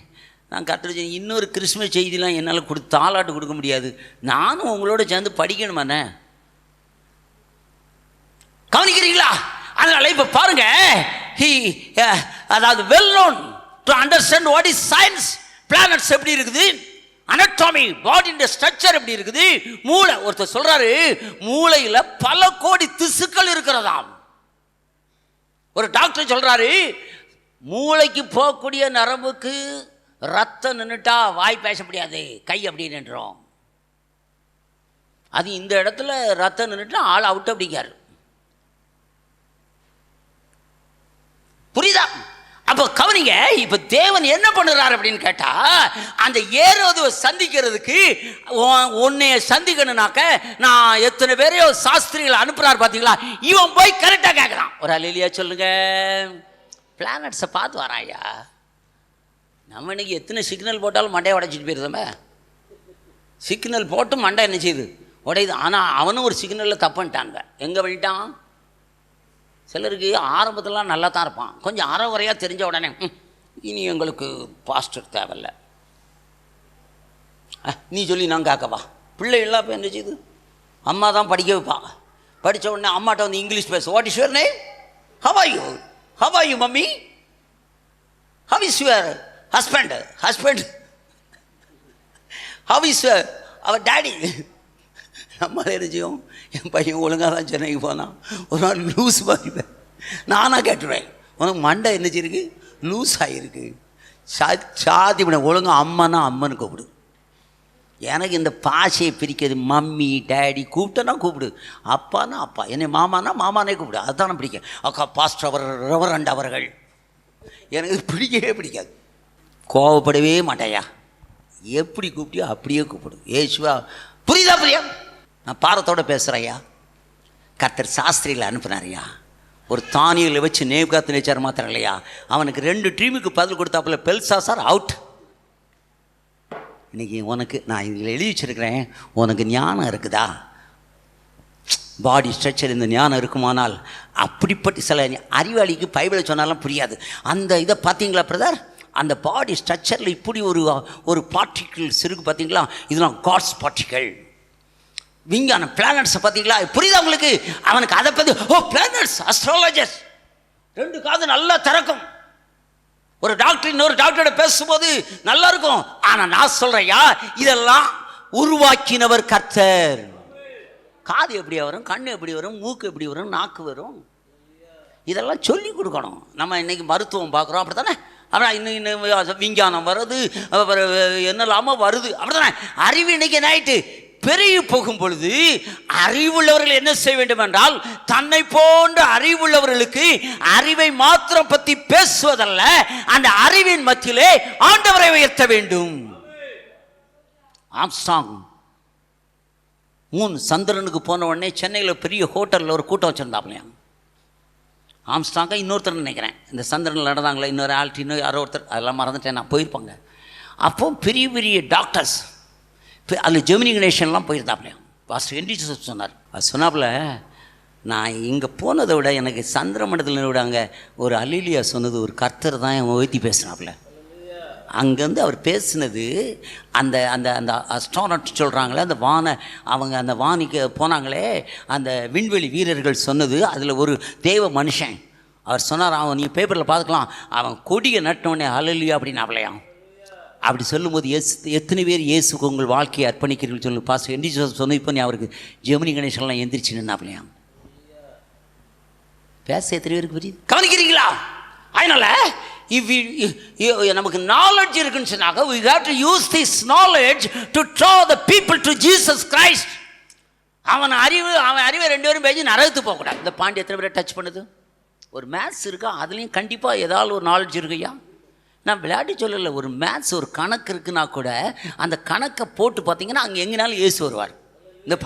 நான் கர்த்தர் இன்னொரு கிறிஸ்மஸ் செய்திலாம் என்னால் தாளாட்டு கொடுக்க முடியாது. நானும் உங்களோட சேர்ந்து படிக்கணுமாண்ணே, கவனிக்கிறீங்களா? அதனால இப்போ பாருங்க, அதாவது well known to understand what is science. Planets எப்படி இருக்குது, அனட்டாமி, பாடியோட ஸ்ட்ரக்சர் எப்படி இருக்குது, மூளை. ஒருத்தர் சொல்றாரு, மூளையில் பல கோடி திசுக்கள் இருக்கிறதாம். ஒரு டாக்டர் சொல்றாரு, மூளைக்கு போகக்கூடிய நரம்புக்கு ரத்தம் நின்றுட்டா வாய் பேச முடியாது, கை அப்படி நின்றோம். அது இந்த இடத்துல ரத்தம் நின்றுட்டா ஆள் அவுட் அப்படிங்காரு. புரியுதா? அப்போ கவனிங்க, இப்போ தேவன் என்ன பண்ணுறாரு அப்படின்னு கேட்டா, அந்த ஏரோதுவை சந்திக்கிறதுக்கு உன்னைய சந்திக்கணும்னாக்க நான் எத்தனை பேரையோ சாஸ்திரிகளை அனுப்புறாரு பார்த்தீங்களா, இவன் போய் கரெக்டாக கேட்குறான். ஒரு அல்லேலூயா சொல்லுங்க. பிளானட்ஸை பார்த்து வராயா? நம்ம இன்னைக்கு எத்தனை சிக்னல் போட்டாலும் மண்டையை உடைச்சிட்டு போயிருந்தோமே. சிக்னல் போட்டு மண்டை என்ன செய்யுது? உடையுது. ஆனால் அவனும் ஒரு சிக்னலில் தப்புன்ட்டாங்க. எங்கே பண்ணிட்டான்? சிலருக்கு ஆரம்பத்திலாம் நல்லா தான் இருப்பான், கொஞ்சம் அறகுறையாக தெரிஞ்ச உடனே இனி எங்களுக்கு பாஸ்டர் தேவையில்ல, நீ சொல்லி நான் கேட்கவா. பிள்ளைகள்லாம் இப்போ என்ன செய்யுது? அம்மா தான் படிக்க வைப்பா. படித்த உடனே அம்மாட்ட வந்து இங்கிலீஷ் பேச. What is your name? How are you? How are you mummy? How is your husband? Husband how is அவர் டேடி? நம்மளே என்ன செய்யும்? என் பையன் ஒழுங்காக தான் சென்னைக்கு போனான், ஒரு நாள் லூஸ் பார்ப்பேன். நானாக கேட்டுருவேன், உனக்கு மண்டை என்ன செய்யிருக்கு? லூஸ் ஆகிருக்கு. சாத்தி விட ஒழுங்காக அம்மானா அம்மனு கூப்பிடு. எனக்கு இந்த பாஷையை பிரிக்கிறது. மம்மி டேடி கூப்பிட்டேன்னா கூப்பிடு, அப்பானா அப்பா, என்னை மாமானா மாமானே கூப்பிடு, அதுதான் பிடிக்கும். அக்கா பாஸ்டர் அவர் ரெவரண்ட் அவர்கள் எனக்கு பிடிக்கவே பிடிக்காது. கோவப்படவே மாட்டேயா, எப்படி கூப்பிட்டியோ அப்படியே கூப்பிடு. ஏசுவா. புரியுதா? புரியா? நான் பாரத்தோட பேசுகிறேயா. கர்த்தர் சாஸ்திரிகளை அனுப்புனாரியா. ஒரு தானியலை வச்சு நேபுகாத் நேச்சார் மாத்திரம் இல்லையா, அவனுக்கு 2 டீமுக்கு பதில் கொடுத்தாப்புல. பெல்சாசார் அவுட். இன்னைக்கு உனக்கு நான் இதில் எழுதி வச்சிருக்கிறேன், உனக்கு ஞானம் இருக்குதா? பாடி ஸ்ட்ரக்சர் இந்த ஞானம் இருக்குமானால், அப்படிப்பட்ட சில அறிவாளிக்கு பைபிளை சொன்னாலும் புரியாது. அந்த இதை பார்த்தீங்களா பிரதர்? அந்த பாடி ஸ்ட்ரக்சரில் இப்படி ஒரு பார்ட்டிகிள்ஸ் இருக்குது பார்த்தீங்களா, இதெல்லாம் காட்ஸ் பார்ட்டிகள். விஞ்ஞான பிளானட்ஸை பார்த்தீங்களா? புரியுதா உங்களுக்கு? அவனுக்கு அதை பற்றி பிளானட்ஸ், அஸ்ட்ராலஜர்ஸ் 2 காது நல்லா திறக்கும். ஒரு டாக்டர் இன்னொரு டாக்டரோட பேசும்போது நல்லா இருக்கும். ஆனால் நான் சொல்றையா, இதெல்லாம் உருவாக்கினவர் கர்த்தர். காது எப்படி வரும், கண்ணு எப்படி வரும், மூக்கு எப்படி வரும், நாக்கு வரும், இதெல்லாம் சொல்லி கொடுக்கணும். நம்ம இன்னைக்கு மருத்துவம் பார்க்குறோம், அப்படி தானே? அப்புறம் இன்னும் விஞ்ஞானம் வருது, என்னெல்லாமோ வருது, அப்படி தானே? அறிவு இன்னைக்கு நைட்டு பெருகி போகும் பொழுது அறிவுள்ளவர்கள் என்ன செய்ய வேண்டும் என்றால், தன்னை போன்ற அறிவுள்ளவர்களுக்கு அறிவை மாத்திரம் பற்றி பேசுவதல்ல, அந்த அறிவின் மத்தியிலே ஆண்டவரை உயர்த்த வேண்டும். ஆம்ஸ்ட்ராங் சந்திரனுக்கு போன உடனே சென்னையில் பெரிய ஹோட்டலில் ஒரு கூட்டம் வச்சுருந்தாப்லையா. ஆம்ஸ்ட்ராங்கா இன்னொருத்தர் நினைக்கிறேன், இந்த சந்திரனில் நடந்தாங்களே இன்னொரு ஆள்ட்டு, இன்னும் யாரோ ஒருத்தர், அதெல்லாம் மறந்துட்டேன், நான் போயிருப்பாங்க. அப்போ பெரிய பெரிய டாக்டர்ஸ், அதில் ஜெமினி கணேஷன்லாம் போயிருந்தாப்லையா. பாஸ்டர் ஹென்றி ஜோசப் சொன்னார். அது சொன்னாப்புல, நான் இங்கே போனதை விட எனக்கு சந்திர மண்டலத்தில் விட அங்கே ஒரு அல்லேலூயா சொன்னது ஒரு கர்த்தர் தான் உயர்த்தி பேசினாப்புல. அங்கேருந்து அவர் பேசினது அந்த அந்த அந்த அஸ்ட்ரானட் சொல்கிறாங்களே, அந்த அவங்க அந்த வானிக்கு போனாங்களே, அந்த விண்வெளி வீரர்கள் சொன்னது, அதில் ஒரு தேவ மனுஷன் அவர் சொன்னார், அவன் நீங்கள் பேப்பரில் பார்த்துக்கலாம், அவன் கொடியை நட்டினோடனே அல்லேலூயா அப்படின்னாப்லையாம். அப்படி சொல்லும்போது எத்தனை பேர் இயேசுக்கு உங்கள் வாழ்க்கையை அர்ப்பணிக்கிறீர்கள் சொல்லு பாஸ்டர் என்டி சொன்ன இப்போ நீ அவருக்கு ஜெமினி கணேசன்லாம் எந்திரிச்சு நின்னாப்லையா பேச எத்தனை பேருக்கு புரியுது கவனிக்கிறீங்களா? அதனால நமக்கு நாலேஜ் இருக்குன்னு சொன்னாங்க we have to use this knowledge to draw the people to Jesus Christ. அவன் அறிவை 2 பேரும் பேசி நரகத்து போகக்கூடாது. இந்த பாண்டி எத்தனை பேரை டச் பண்ணுது? ஒரு மேத்ஸ் இருக்கா, அதுலேயும் கண்டிப்பாக ஏதாவது ஒரு நாலேஜ் இருக்குயா. நான் விளையாட்டு சொல்லலை, ஒரு மேத்ஸ் ஒரு கணக்கு இருக்குன்னா கூட அந்த கணக்கை போட்டு பார்த்தீங்கன்னா அங்கே எங்கேனாலும் இயேசு வருவார். இந்த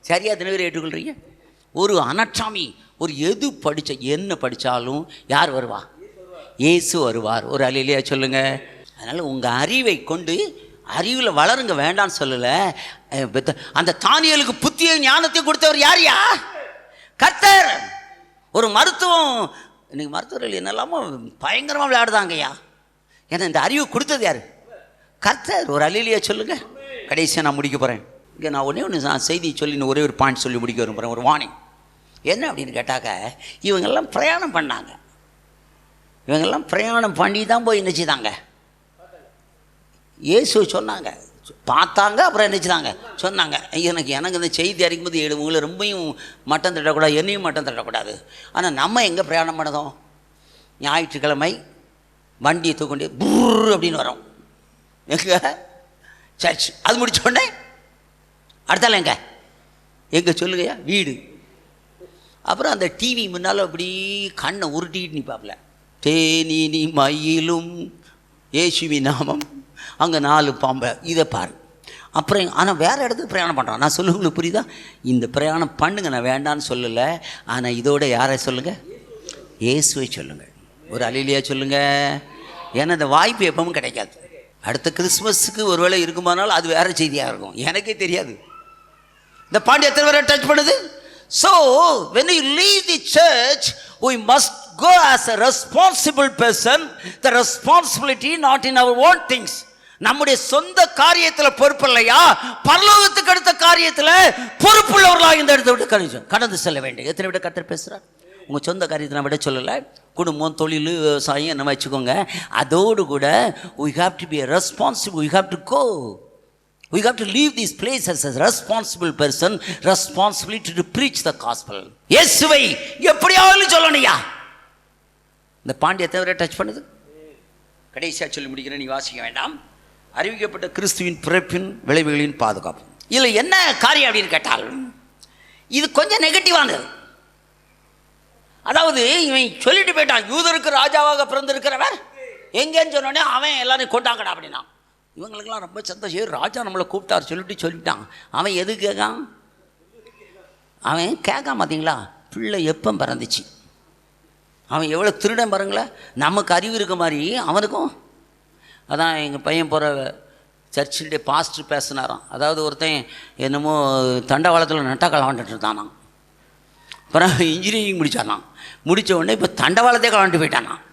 சரியா எத்தனை பேர் ஏற்றுக்கொள்கிறீங்க? ஒரு அனட்டாமி ஒரு எது என்ன படித்தாலும் யார் வருவா? இயேசு வருவார். ஒரு அல்லேலூயா சொல்லுங்க. அதனால் உங்கள் அறிவை கொண்டு அறிவில் வளருங்க, வேண்டான்னு சொல்லலை. அந்த தானியலுக்கு புத்திய ஞானத்தை கொடுத்தவர் யாரையா? கர்த்தர். ஒரு மருத்துவம் இன்னைக்கு மருத்துவர்கள் என்னெல்லாமோ பயங்கரமாக விளையாடுதாங்கய்யா. ஏன்னா இந்த அறிவு கொடுத்தது யார்? கர்த்தர். ஒரு அல்லேலூயா சொல்லுங்க. கடைசியாக நான் முடிக்க போகிறேன். இங்கே நான் ஒன்று செய்தி சொல்லி ஒரே ஒரு பாயிண்ட் சொல்லி முடிக்க விரும்புகிறேன். ஒரு வார்னிங். என்ன அப்படின்னு கேட்டாக்க, இவங்கெல்லாம் பிரயாணம் பண்ணாங்க. இவங்கெல்லாம் பிரயாணம் பண்ணி தான் போய் என்ன செய்தாங்க? இயேசு சொன்னாங்க, பார்த்தாங்க, அப்புறம் என்ன செய்தாங்க? சொன்னாங்க. எனக்கு இந்த செய்தி அறிக்கும்போது உங்களை ரொம்பவும் மட்டம் தட்டக்கூடாது, என்னையும் மட்டம் தட்டக்கூடாது. ஆனால் நம்ம எங்கே பிரயாணம் பண்ணதோம்? ஞாயிற்றுக்கிழமை வண்டியை தூக்கொண்டு புர் அப்படின்னு வரோம். எங்கே? சர்ச். அது முடிச்சோடனே அடுத்தால எங்கே சொல்லுங்கய்யா? வீடு. அப்புறம் அந்த டிவி முன்னால் அப்படி கண்ணை உருட்டிக்கிட்டு நிற்பாப்புல. தேனி மயிலும் ஏசுவி நாமம், அங்கே 4 பாம்பை, இதை பாரு. அப்புறம் ஆனால் வேறு இடத்துக்கு பிரயாணம் பண்ணுறான். நான் சொல்லுங்களுக்கு புரியுதா? இந்த பிரயாணம் பண்ணுங்க, நான் வேண்டான்னு சொல்லலை. ஆனால் இதோட யாரை சொல்லுங்கள்? இயேசுவை சொல்லுங்கள். ஒரு அல்லேலூயா சொல்லுங்கள். ஏன்னா இந்த வாய்ப்பு எப்பவும் கிடைக்காது. அடுத்த கிறிஸ்மஸுக்கு ஒருவேளை இருக்குமானாலும் அது வேறு செய்தியாக இருக்கும், எனக்கே தெரியாது. இந்த பாண்டி எத்தனை பேரை டச் பண்ணுது? So when you leave the church, we must go as a responsible person. The responsibility not in our own things. நம்முடைய சொந்த காரியத்தில் பொறுப்பு இல்லையா, பரலோகத்துக்கு அடுத்த காரியத்தில் பொறுப்புள்ளவர்களாக இந்த இடத்தை விட்டு கடந்து செல்ல வேண்டும். எத்தனை விட கர்த்தர் பேசுகிறார்? உங்கள் சொந்த காரியத்தை நான் விட சொல்லலை. குடும்பம், தொழில், விவசாயம் என்ன வச்சுக்கோங்க. அதோடு கூட we have to be responsible. We have to go. We have to leave these places as a responsible person, responsibility to preach the gospel. இயேசுவை எப்படியாவது சொல்லணும்யா. இந்த பாண்டியத்தை வரை டச் பண்ணுது. கடைசியாக சொல்லி முடிக்கிறேன், நீ வாசிக்க வேண்டாம். அறிவிக்கப்பட்ட கிறிஸ்துவின் பிறப்பின் விளைவுகளின் பாதுகாப்பு. இதில் என்ன காரியம் அப்படின்னு கேட்டால், இது கொஞ்சம் நெகட்டிவானது. அதாவது இவன் சொல்லிட்டு போயிட்டான், யூதருக்கு ராஜாவாக பிறந்திருக்கிறவர் எங்கேன்னு சொன்னோடனே அவன் எல்லாரையும் கொண்டாங்கடா அப்படின்னா. இவங்களுக்கெல்லாம் ரொம்ப சந்தோஷம், ராஜா நம்மளை கூப்பிட்டார் சொல்லிட்டான். அவன் எது கேட்கான்? அவன் கேட்கான். பார்த்தீங்களா, பிள்ளை எப்போ பிறந்துச்சு? அவன் எவ்வளோ திருடன் பாருங்களேன். நமக்கு அறிவு இருக்க மாதிரி அவனுக்கும். அதான் எங்கள் பையன் போகிற சர்ச்சிலே பாஸ்டர் பேசினாராம். அதாவது ஒருத்தன் என்னமோ தண்டவாளத்தில் நட்டாக்கால் விளாண்டுட்டு இருந்தானான். அப்புறம் இன்ஜினியரிங் முடித்தானான். முடித்த உடனே இப்போ தண்டவாளத்தே கலந்துட்டு போயிட்டானான்.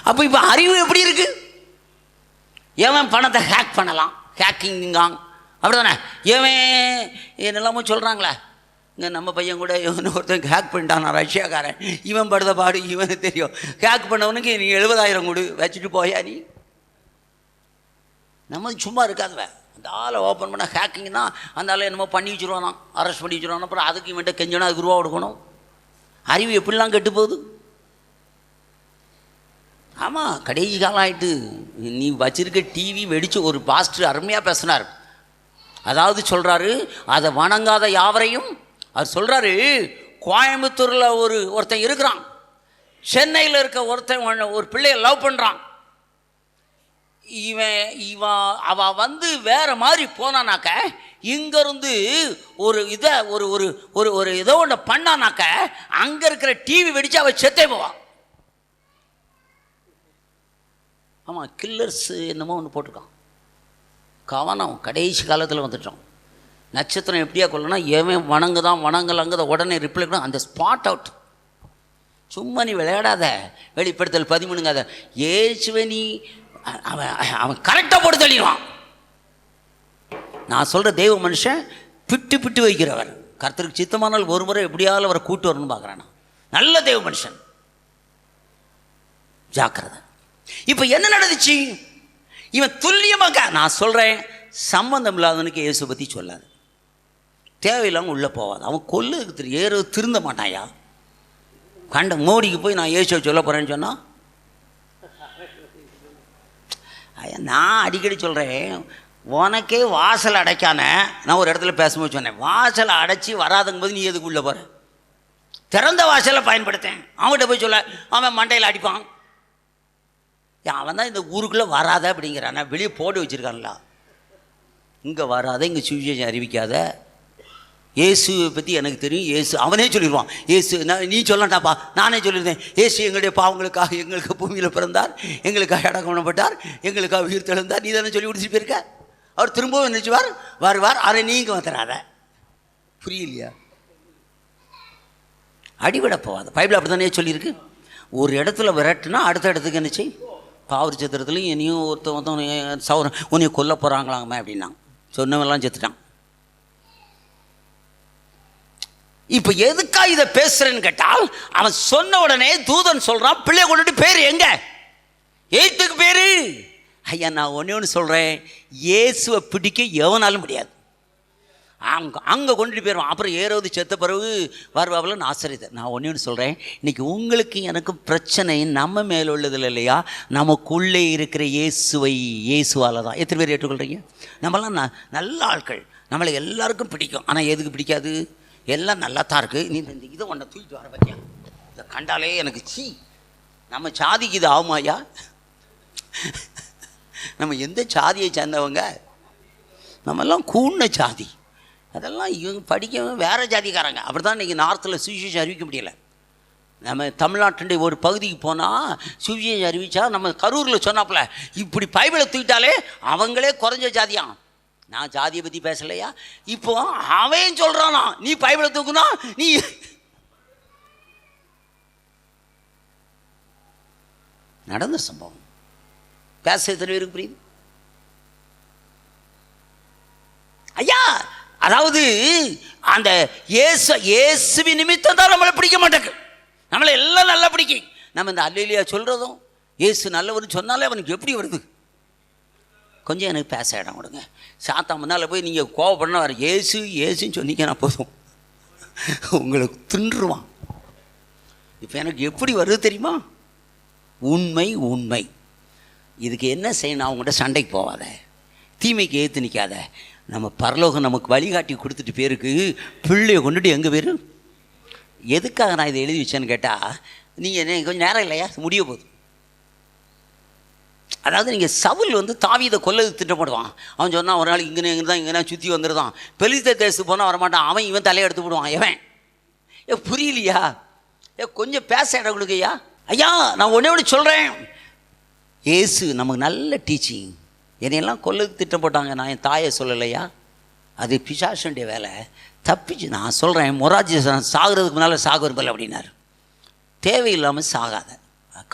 அப்போ இப்போ அறிவு எப்படி இருக்கு? ஏவன் பணத்தை ஹேக் பண்ணலாம், ஹேக்கிங்காங் அப்படி தானே. ஏவன் என்னெல்லாமோ சொல்கிறாங்களே. இங்கே நம்ம பையன் கூட ஒருத்தன் ஹேக் பண்ணிட்டான், ரஷ்யாக்காரன். இவன் படுத பாடு இவனுக்கு தெரியும். ஹேக் பண்ணவனுக்கு நீ 70,000 கொடு, வச்சுட்டு போயா நீ. நம்ம சும்மா இருக்காதுவ. அந்த ஆளை ஓப்பன் பண்ண ஹேக்கிங்னா அந்த ஆளை என்னமோ பண்ணி வச்சுருவானா, அரெஸ்ட் பண்ணி வச்சுருவானா. அப்புறம் அதுக்கு இவன்ட்ட கெஞ்சனா அதுக்கு ரூபா கொடுக்கணும். அறிவு எப்படிலாம் கெட்டு போகுது. ஆமாம், கடைசி காலம் ஆகிட்டு. நீ வச்சிருக்க டிவி வெடித்து ஒரு பாஸ்டர் அருமையாக பேசினார். அதாவது சொல்கிறாரு, அதை வணங்காத யாவரையும் அவர் சொல்கிறாரு. கோயம்புத்தூரில் ஒருத்தன் இருக்கிறான், சென்னையில் இருக்க ஒருத்தன் ஒரு பிள்ளையை லவ் பண்ணுறான். அவள் வந்து வேறு மாதிரி போனானாக்க, இங்கேருந்து ஒரு இதை ஒரு ஏதோ ஒன்று பண்ணானாக்க அங்கே இருக்கிற டிவி வெடித்து அவள் செத்தே போவான். ஆமாம், கில்லர்ஸ் என்னமோ ஒன்று போட்டிருக்கான். கவனம், கடைசி காலத்தில் வந்துட்டோம். நட்சத்திரம் எப்படியா கொள்ளனா, ஏன் வணங்கலாங்கிறத உடனே ரிப்ளை பண்ண அந்த ஸ்பாட் அவுட். சும்மா நீ விளையாடாத. வெளிப்படுத்தல் 13 ஏசுவே நீ அவன் கரெக்டாக போட்டு தள்ளிடுவான். நான் சொல்கிற தெய்வ மனுஷன் பிட்டு வைக்கிறவர். கர்த்தருக்கு சித்தமானால் ஒரு முறை எப்படியாவது அவரை கூட்டு வரணும்னு பார்க்குறான். நல்ல தெய்வ மனுஷன். ஜாக்கிரதை. இப்போ என்ன நடந்துச்சு? இவன் துல்லியமாக, நான் சொல்கிறேன், சம்பந்தம் இல்லாதவனுக்கு இயேசு பற்றி சொல்லாது, தேவையில்லாமல் உள்ளே போவாது. அவன் கொல்லுக்கு தெரியும், திருந்த மாட்டாயா. கண்ட மோடிக்கு போய் நான் இயேசுவை சொல்ல போகிறேன்னு சொன்னால், ஐயா நான் அடிக்கடி சொல்கிறேன், உனக்கே வாசல் அடைக்கான, நான் ஒரு இடத்துல பேசும்போது சொன்னேன், வாசலை அடைச்சி வராதுங்கும் போது நீ எதுக்கு உள்ளே போகிற? திறந்த வாசலை பயன்படுத்தேன். அவன்கிட்ட போய் சொல்ல, அவன் மண்டையில் அடிப்பான். அவன் தான் இந்த ஊருக்குள்ளே வராத அப்படிங்கிறான், வெளியே போட்டு வச்சுருக்கான்ல. இங்கே வராத, இங்கே சுவிசேஷம் அறிவிக்காத, இயேசுவை பற்றி எனக்கு தெரியும், இயேசு அவனே சொல்லிடுவான். இயேசு நீ சொல்லட்டாப்பா, நானே சொல்லியிருந்தேன், இயேசு எங்களுடைய பாவங்களுக்காக எங்களுக்கு பூமியில் பிறந்தார், எங்களுக்காக அடக்கம் பண்ணப்பட்டார், எங்களுக்காக உயிர் தெழுந்தார், நீ தானே சொல்லி கொடுத்துட்டு போயிருக்க. அவர் திரும்பவும் நினைச்சுவார், வருவார், அதை நீங்கள் வந்துடாத. புரியலையா? அடிவிட போவாது. பைபிள் அப்படி தானே சொல்லியிருக்கு. ஒரு இடத்துல விரட்டுனா அடுத்த இடத்துக்கு என்னச்சு, பாவரி சத்திரத்துலையும் இனியும் ஒருத்தன் சௌரம் உன்னைய கொல்ல போகிறாங்களாங்கம்மா அப்படின்னா சொன்னவெல்லாம் செத்துட்டான். இப்போ எதுக்காக இதை பேசுறேன்னு கேட்டால், அவன் சொன்ன உடனே தூதன் சொல்றான், பிள்ளை கொண்டுட்டு பேர் எங்க? ஏத்துக்கு பேரு. ஐயா நான் ஒன்று சொல்கிறேன், இயேசுவை பிடிக்க எவனாலும் முடியாது. அங்கே கொண்டுட்டு போயிடுவான். அப்புறம் ஏறோது செத்த பிறகு வருவாவில் நாசரித்த. நான் ஒன்று சொல்கிறேன், இன்றைக்கி உங்களுக்கு எனக்கு பிரச்சனை நம்ம மேலே உள்ளதில் இல்லையா, நமக்குள்ளே இருக்கிற இயேசுவால் தான். எத்தனை பேர் ஏற்றுக்கொள்கிறீங்க? நம்மளாம் நல்ல ஆட்கள், நம்மளை எல்லாருக்கும் பிடிக்கும். ஆனால் எதுக்கு பிடிக்காது? எல்லாம் நல்லா தான் இருக்குது, நீ இந்த இதை ஒன்றை தூக்கிட்டு வர பற்றியா, இதை கண்டாலே எனக்கு சீ, நம்ம சாதிக்கு இது ஆகுமாயா? நம்ம எந்த சாதியை சேர்ந்தவங்க? நம்மெல்லாம் கூண்ண சாதி, அதெல்லாம் இவங்க படிக்க வேறு ஜாதிக்காரங்க. அப்படி தான் இன்றைக்கி நார்த்தில் சுவிசேஷம் அறிவிக்க முடியலை. நம்ம தமிழ்நாட்டுடைய ஒரு பகுதிக்கு போனால் சுவிசேஷம் அறிவித்தா, நம்ம கரூரில் சொன்னாப்புல இப்படி பைபிளை தூக்கிட்டாலே அவங்களே குறைஞ்ச ஜாதியான். நான் ஜாதியை பற்றி பேசலையா? இப்போ அவன் சொல்கிறானா, நீ பைபிளை தூக்குனா நீ நடந்த சம்பவம். பேச எத்தனை பேருக்கு புரியுது? ஐயா அதாவது அந்த இயேசுவின் நிமித்தம் தான் நம்மளை பிடிக்க மாட்டேங்க, நம்மளை எல்லாம் நல்லா பிடிக்கும். நம்ம இந்த அல்லேலூயா சொல்கிறதும் இயேசு நல்லவர்னு சொன்னாலே அவனுக்கு எப்படி வருது? கொஞ்சம் எனக்கு பேச இடம் கொடுங்க. சாத்தா முன்னால் போய் நீங்கள் கோவப்படனா வர, ஏசுன்னு சொன்னீங்கன்னா போதும், உங்களுக்கு தின்றுவான். இப்போ எனக்கு எப்படி வருது தெரியுமா? உண்மை. இதுக்கு என்ன செய்யணும்? அவங்கள்ட்ட சண்டைக்கு போகாத, தீமைக்கு ஏற்று நிற்காத. நம்ம பரலோகம் நமக்கு வழிகாட்டி கொடுத்துட்டு பேருக்கு பிள்ளையை கொண்டுட்டு எங்கே பேர்? எதுக்காக நான் இதை எழுதி வச்சேன்னு கேட்டால், நீங்கள் கொஞ்சம் நேரம் இல்லையா, முடிய போகுது. அதாவது நீங்கள் சவுல் தாவீதை கொல்ல திட்டப்படுவான். அவன் சொன்னால் ஒரு நாள் இங்கே தான் இங்கே சுற்றி வந்துடுதான். பெலிஸ்தர் தேசத்துக்கு போனால் வரமாட்டான், அவன் இவன் தலையை எடுத்து விடுவான். எவன் புரியலையா? கொஞ்சம் பேச இடம் கொடுக்கையா. ஐயா நான் ஒன்று சொல்கிறேன், இயேசு நமக்கு நல்ல டீச்சிங். என்னையெல்லாம் கொல்ல திட்டம் போட்டாங்க, நான் என் தாயை சொல்லலையா, அது பிசாசுடைய வேலை. தப்பிச்சு நான் சொல்கிறேன், மொராஜி சாகிறதுக்கு முன்னால் சாக விரும்பலை அப்படின்னாரு. தேவையில்லாமல் சாகாத,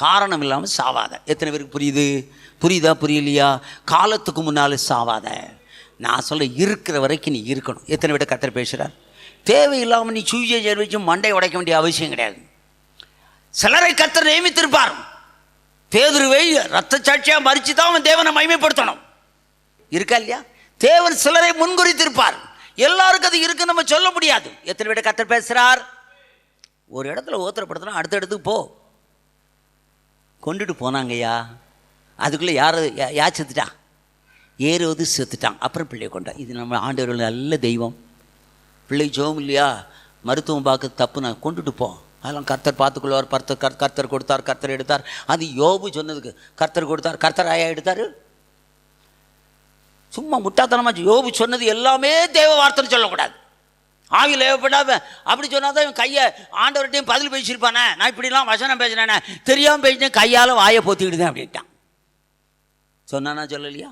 காரணம் இல்லாமல் சாவாத. எத்தனை பேருக்கு புரியுதா புரியலையா? காலத்துக்கு முன்னால் சாவாத. நான் சொல்ல இருக்கிற வரைக்கும் நீ இருக்கணும். எத்தனை பேர் கர்த்தர் பேசுகிறார்? தேவையில்லாமல் நீ சுவிசேஷம் வச்சு மண்டை உடைக்க வேண்டிய அவசியம் கிடையாது. சிலரை கர்த்தர் நியமித்திருப்பார். பேதுருவை ரத்த சாட்சியாக மறித்து தான் அவன் தேவனை மகிமைப்படுத்தணும், இருக்கா இல்லையா? தேவன் சிலரை முன்குறித்திருப்பார். எல்லாருக்கும் அது இருக்கு, நம்ம சொல்ல முடியாது. எத்தனை பேர் கர்த்தர் பேசுகிறார்? ஒரு இடத்துல ஓத்திரப்படுத்தினா அடுத்த இடத்துக்கு போ. கொண்டுட்டு போனாங்கய்யா, அதுக்குள்ளே யார் செத்துட்டான்? ஏறுவது செத்துட்டான். அப்புறம் பிள்ளையை கொண்டான். இது நம்ம ஆண்டவர்கள் நல்ல தெய்வம். பிள்ளை ஜோம் இல்லையா, மருத்துவம் பார்க்க தப்பு, நான் கொண்டுட்டு போ, அதெல்லாம் கர்த்தர் பார்த்துக்கொள்வார். கர்த்தர் கொடுத்தார், கர்த்தர் எடுத்தார். அது யோபு சொன்னதுக்கு கர்த்தர் கொடுத்தார், கர்த்தர் ஆயா எடுத்தார். சும்மா முட்டாத்தனமாச்சு. யோபு சொன்னது எல்லாமே தேவ வார்த்தைன்னு சொல்லக்கூடாது. ஆவியில் ஏவப்படாம அப்படி சொன்னாதான் இவன் கையை ஆண்டவர்கிட்டையும் பதில் பேசியிருப்பானே. நான் இப்படிலாம் வசனம் பேசினேனே, தெரியாமல் பேசினேன், கையால் வாயை போத்திக்கிட்டுதான் அப்படின்ட்டான். சொன்னானா சொல்லலையா?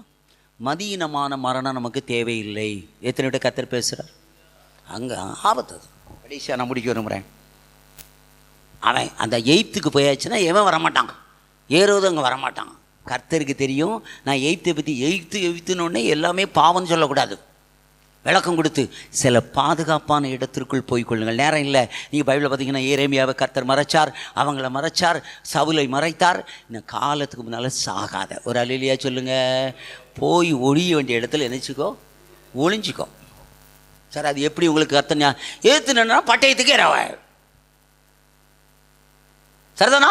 மதீனமான மரணம் நமக்கு தேவையில்லை. எத்தனை விட கர்த்தர் பேசுகிறார்? அங்கே ஆபத்து. கடைசியாக நான் முடிக்க விரும்புகிறேன். அவன் அந்த எய்த்துக்கு போயாச்சுன்னா எவன் வரமாட்டான், ஏறுவது அங்கே வரமாட்டான். கர்த்தருக்கு தெரியும். நான் எய்த்தை பற்றி எய்த்துன்னு எல்லாமே பாவம்னு சொல்லக்கூடாது. விளக்கம் கொடுத்து சில பாதுகாப்பான இடத்திற்குள் போய்க்கொள்ளுங்கள். நேரம் இல்லை. நீங்கள் பைபிளில் பார்த்தீங்கன்னா எரேமியாவை கர்த்தர் மறைச்சார், அவங்கள மறைச்சார், சவுலை மறைத்தார். இன்னும் காலத்துக்கு முன்னால் சாகாத ஒரு அல்லேலூயா சொல்லுங்கள். போய் ஒழிய வேண்டிய இடத்துல நினச்சிக்கோ, ஒளிஞ்சிக்கோ. சார் அது எப்படி உங்களுக்கு கர்த்தர் ஏற்றுனா பட்டயத்துக்கே ரவ சரிதானா?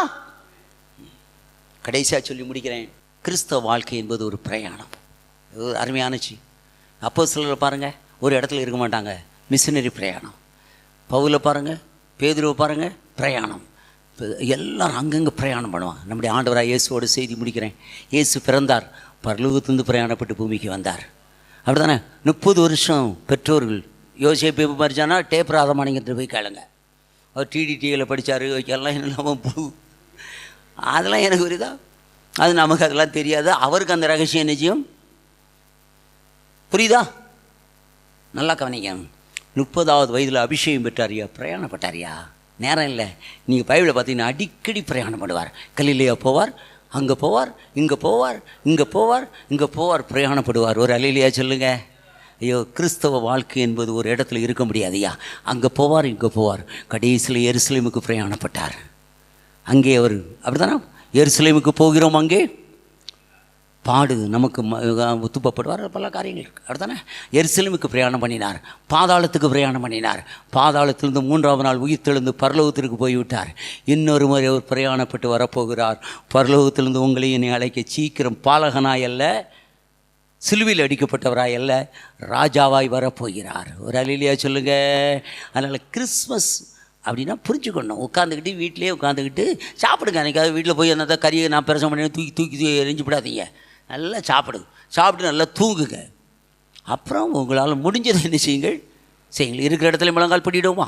கடைசியாக சொல்லி முடிக்கிறேன். கிறிஸ்தவ வாழ்க்கை என்பது ஒரு பிரயாணம். அருமையானச்சு. அப்போஸ்தலரை பாருங்கள், ஒரு இடத்துல இருக்க மாட்டாங்க, மிஷினரி பிரயாணம். பவுலை பாருங்கள், பேதுருவை பாருங்கள், பிரயாணம். எல்லாரும் அங்கங்கே பிரயாணம் பண்ணுவாங்க. நம்முடைய ஆண்டவராக இயேசுவோட செய்தி முடிக்கிறேன். இயேசு பிறந்தார், பரலோகத்திலிருந்து பிரயாணப்பட்டு பூமிக்கு வந்தார். அப்படி தானே? 30 வருஷம் பெற்றோர்கள். யோசேப்பு எப்போ படித்தானா டேப் ராதமானிங்கிட்ட போய் கேளுங்க. அவர் டிடிடியில் படித்தார், எல்லாம் என்னெல்லாம அதெல்லாம் எனக்கு புரியுதா? அது நமக்கு அதெல்லாம் தெரியாது. அவருக்கு அந்த ரகசியம் நிச்சயம் புரியுதா? நல்லா கவனிங்க. 30வது வயதில் அபிஷேகம் பெற்றாரியா, பிரயாணப்பட்டாரியா? நேரம் இல்லை. நீங்கள் பைபிளை பார்த்தீங்கன்னா அடிக்கடி பிரயாணம் பண்ணுவார். கலிலேயா போவார், அங்கே போவார், இங்கே போவார், இங்கே போவார், இங்கே போவார், பிரயாணப்படுவார். ஒரு அல்லேலூயா சொல்லுங்க. ஐயோ, கிறிஸ்தவ வாழ்க்கை என்பது ஒரு இடத்துல இருக்க முடியாதுயா. அங்கே போவார், இங்கே போவார். கடைசியில் எருசலேமுக்கு பிரயாணப்பட்டார். அங்கே அவர் அப்படி தானே? எருசலேமுக்கு போகிறோம், அங்கே பாடு நமக்கு துப்பப்படுவார், பல காரியங்கள் இருக்குது. அப்படி தானே? எருசலேமுக்கு பிரயாணம் பண்ணினார், பாதாளத்துக்கு பிரயாணம் பண்ணினார், பாதாளத்திலிருந்து 3ஆவது நாள் உயிர்த்தெழுந்து பரலோகத்திற்கு போய்விட்டார். இன்னொரு முறை அவர் பிரயாணப்பட்டு வரப்போகிறார். பரலோகத்திலிருந்து உங்களையும் என்னை அழைக்க சீக்கிரம் பாலகனாய் அல்ல, சிலுவையில் அடிக்கப்பட்டவராய் அல்ல, ராஜாவாய் வரப்போகிறார். ஒரு அல்லேலூயா சொல்லுங்க. அதனால் கிறிஸ்மஸ் அப்படின்னா புரிஞ்சுக்கணும். உட்காந்துக்கிட்டு வீட்டிலே உட்காந்துக்கிட்டு சாப்பிடுங்க. அன்றைக்காவது வீட்டில் போய் அந்த கறியை நான் பிரசவம் பண்ணி தூக்கி எரிஞ்சு விடாதீங்க. நல்லா சாப்பிட்டு நல்லா தூங்குங்க. அப்புறம் உங்களால் முடிஞ்சதை என்ன செய்யுங்கள். இருக்கிற இடத்துல முழங்கால் பண்ணிவிடுவோமா?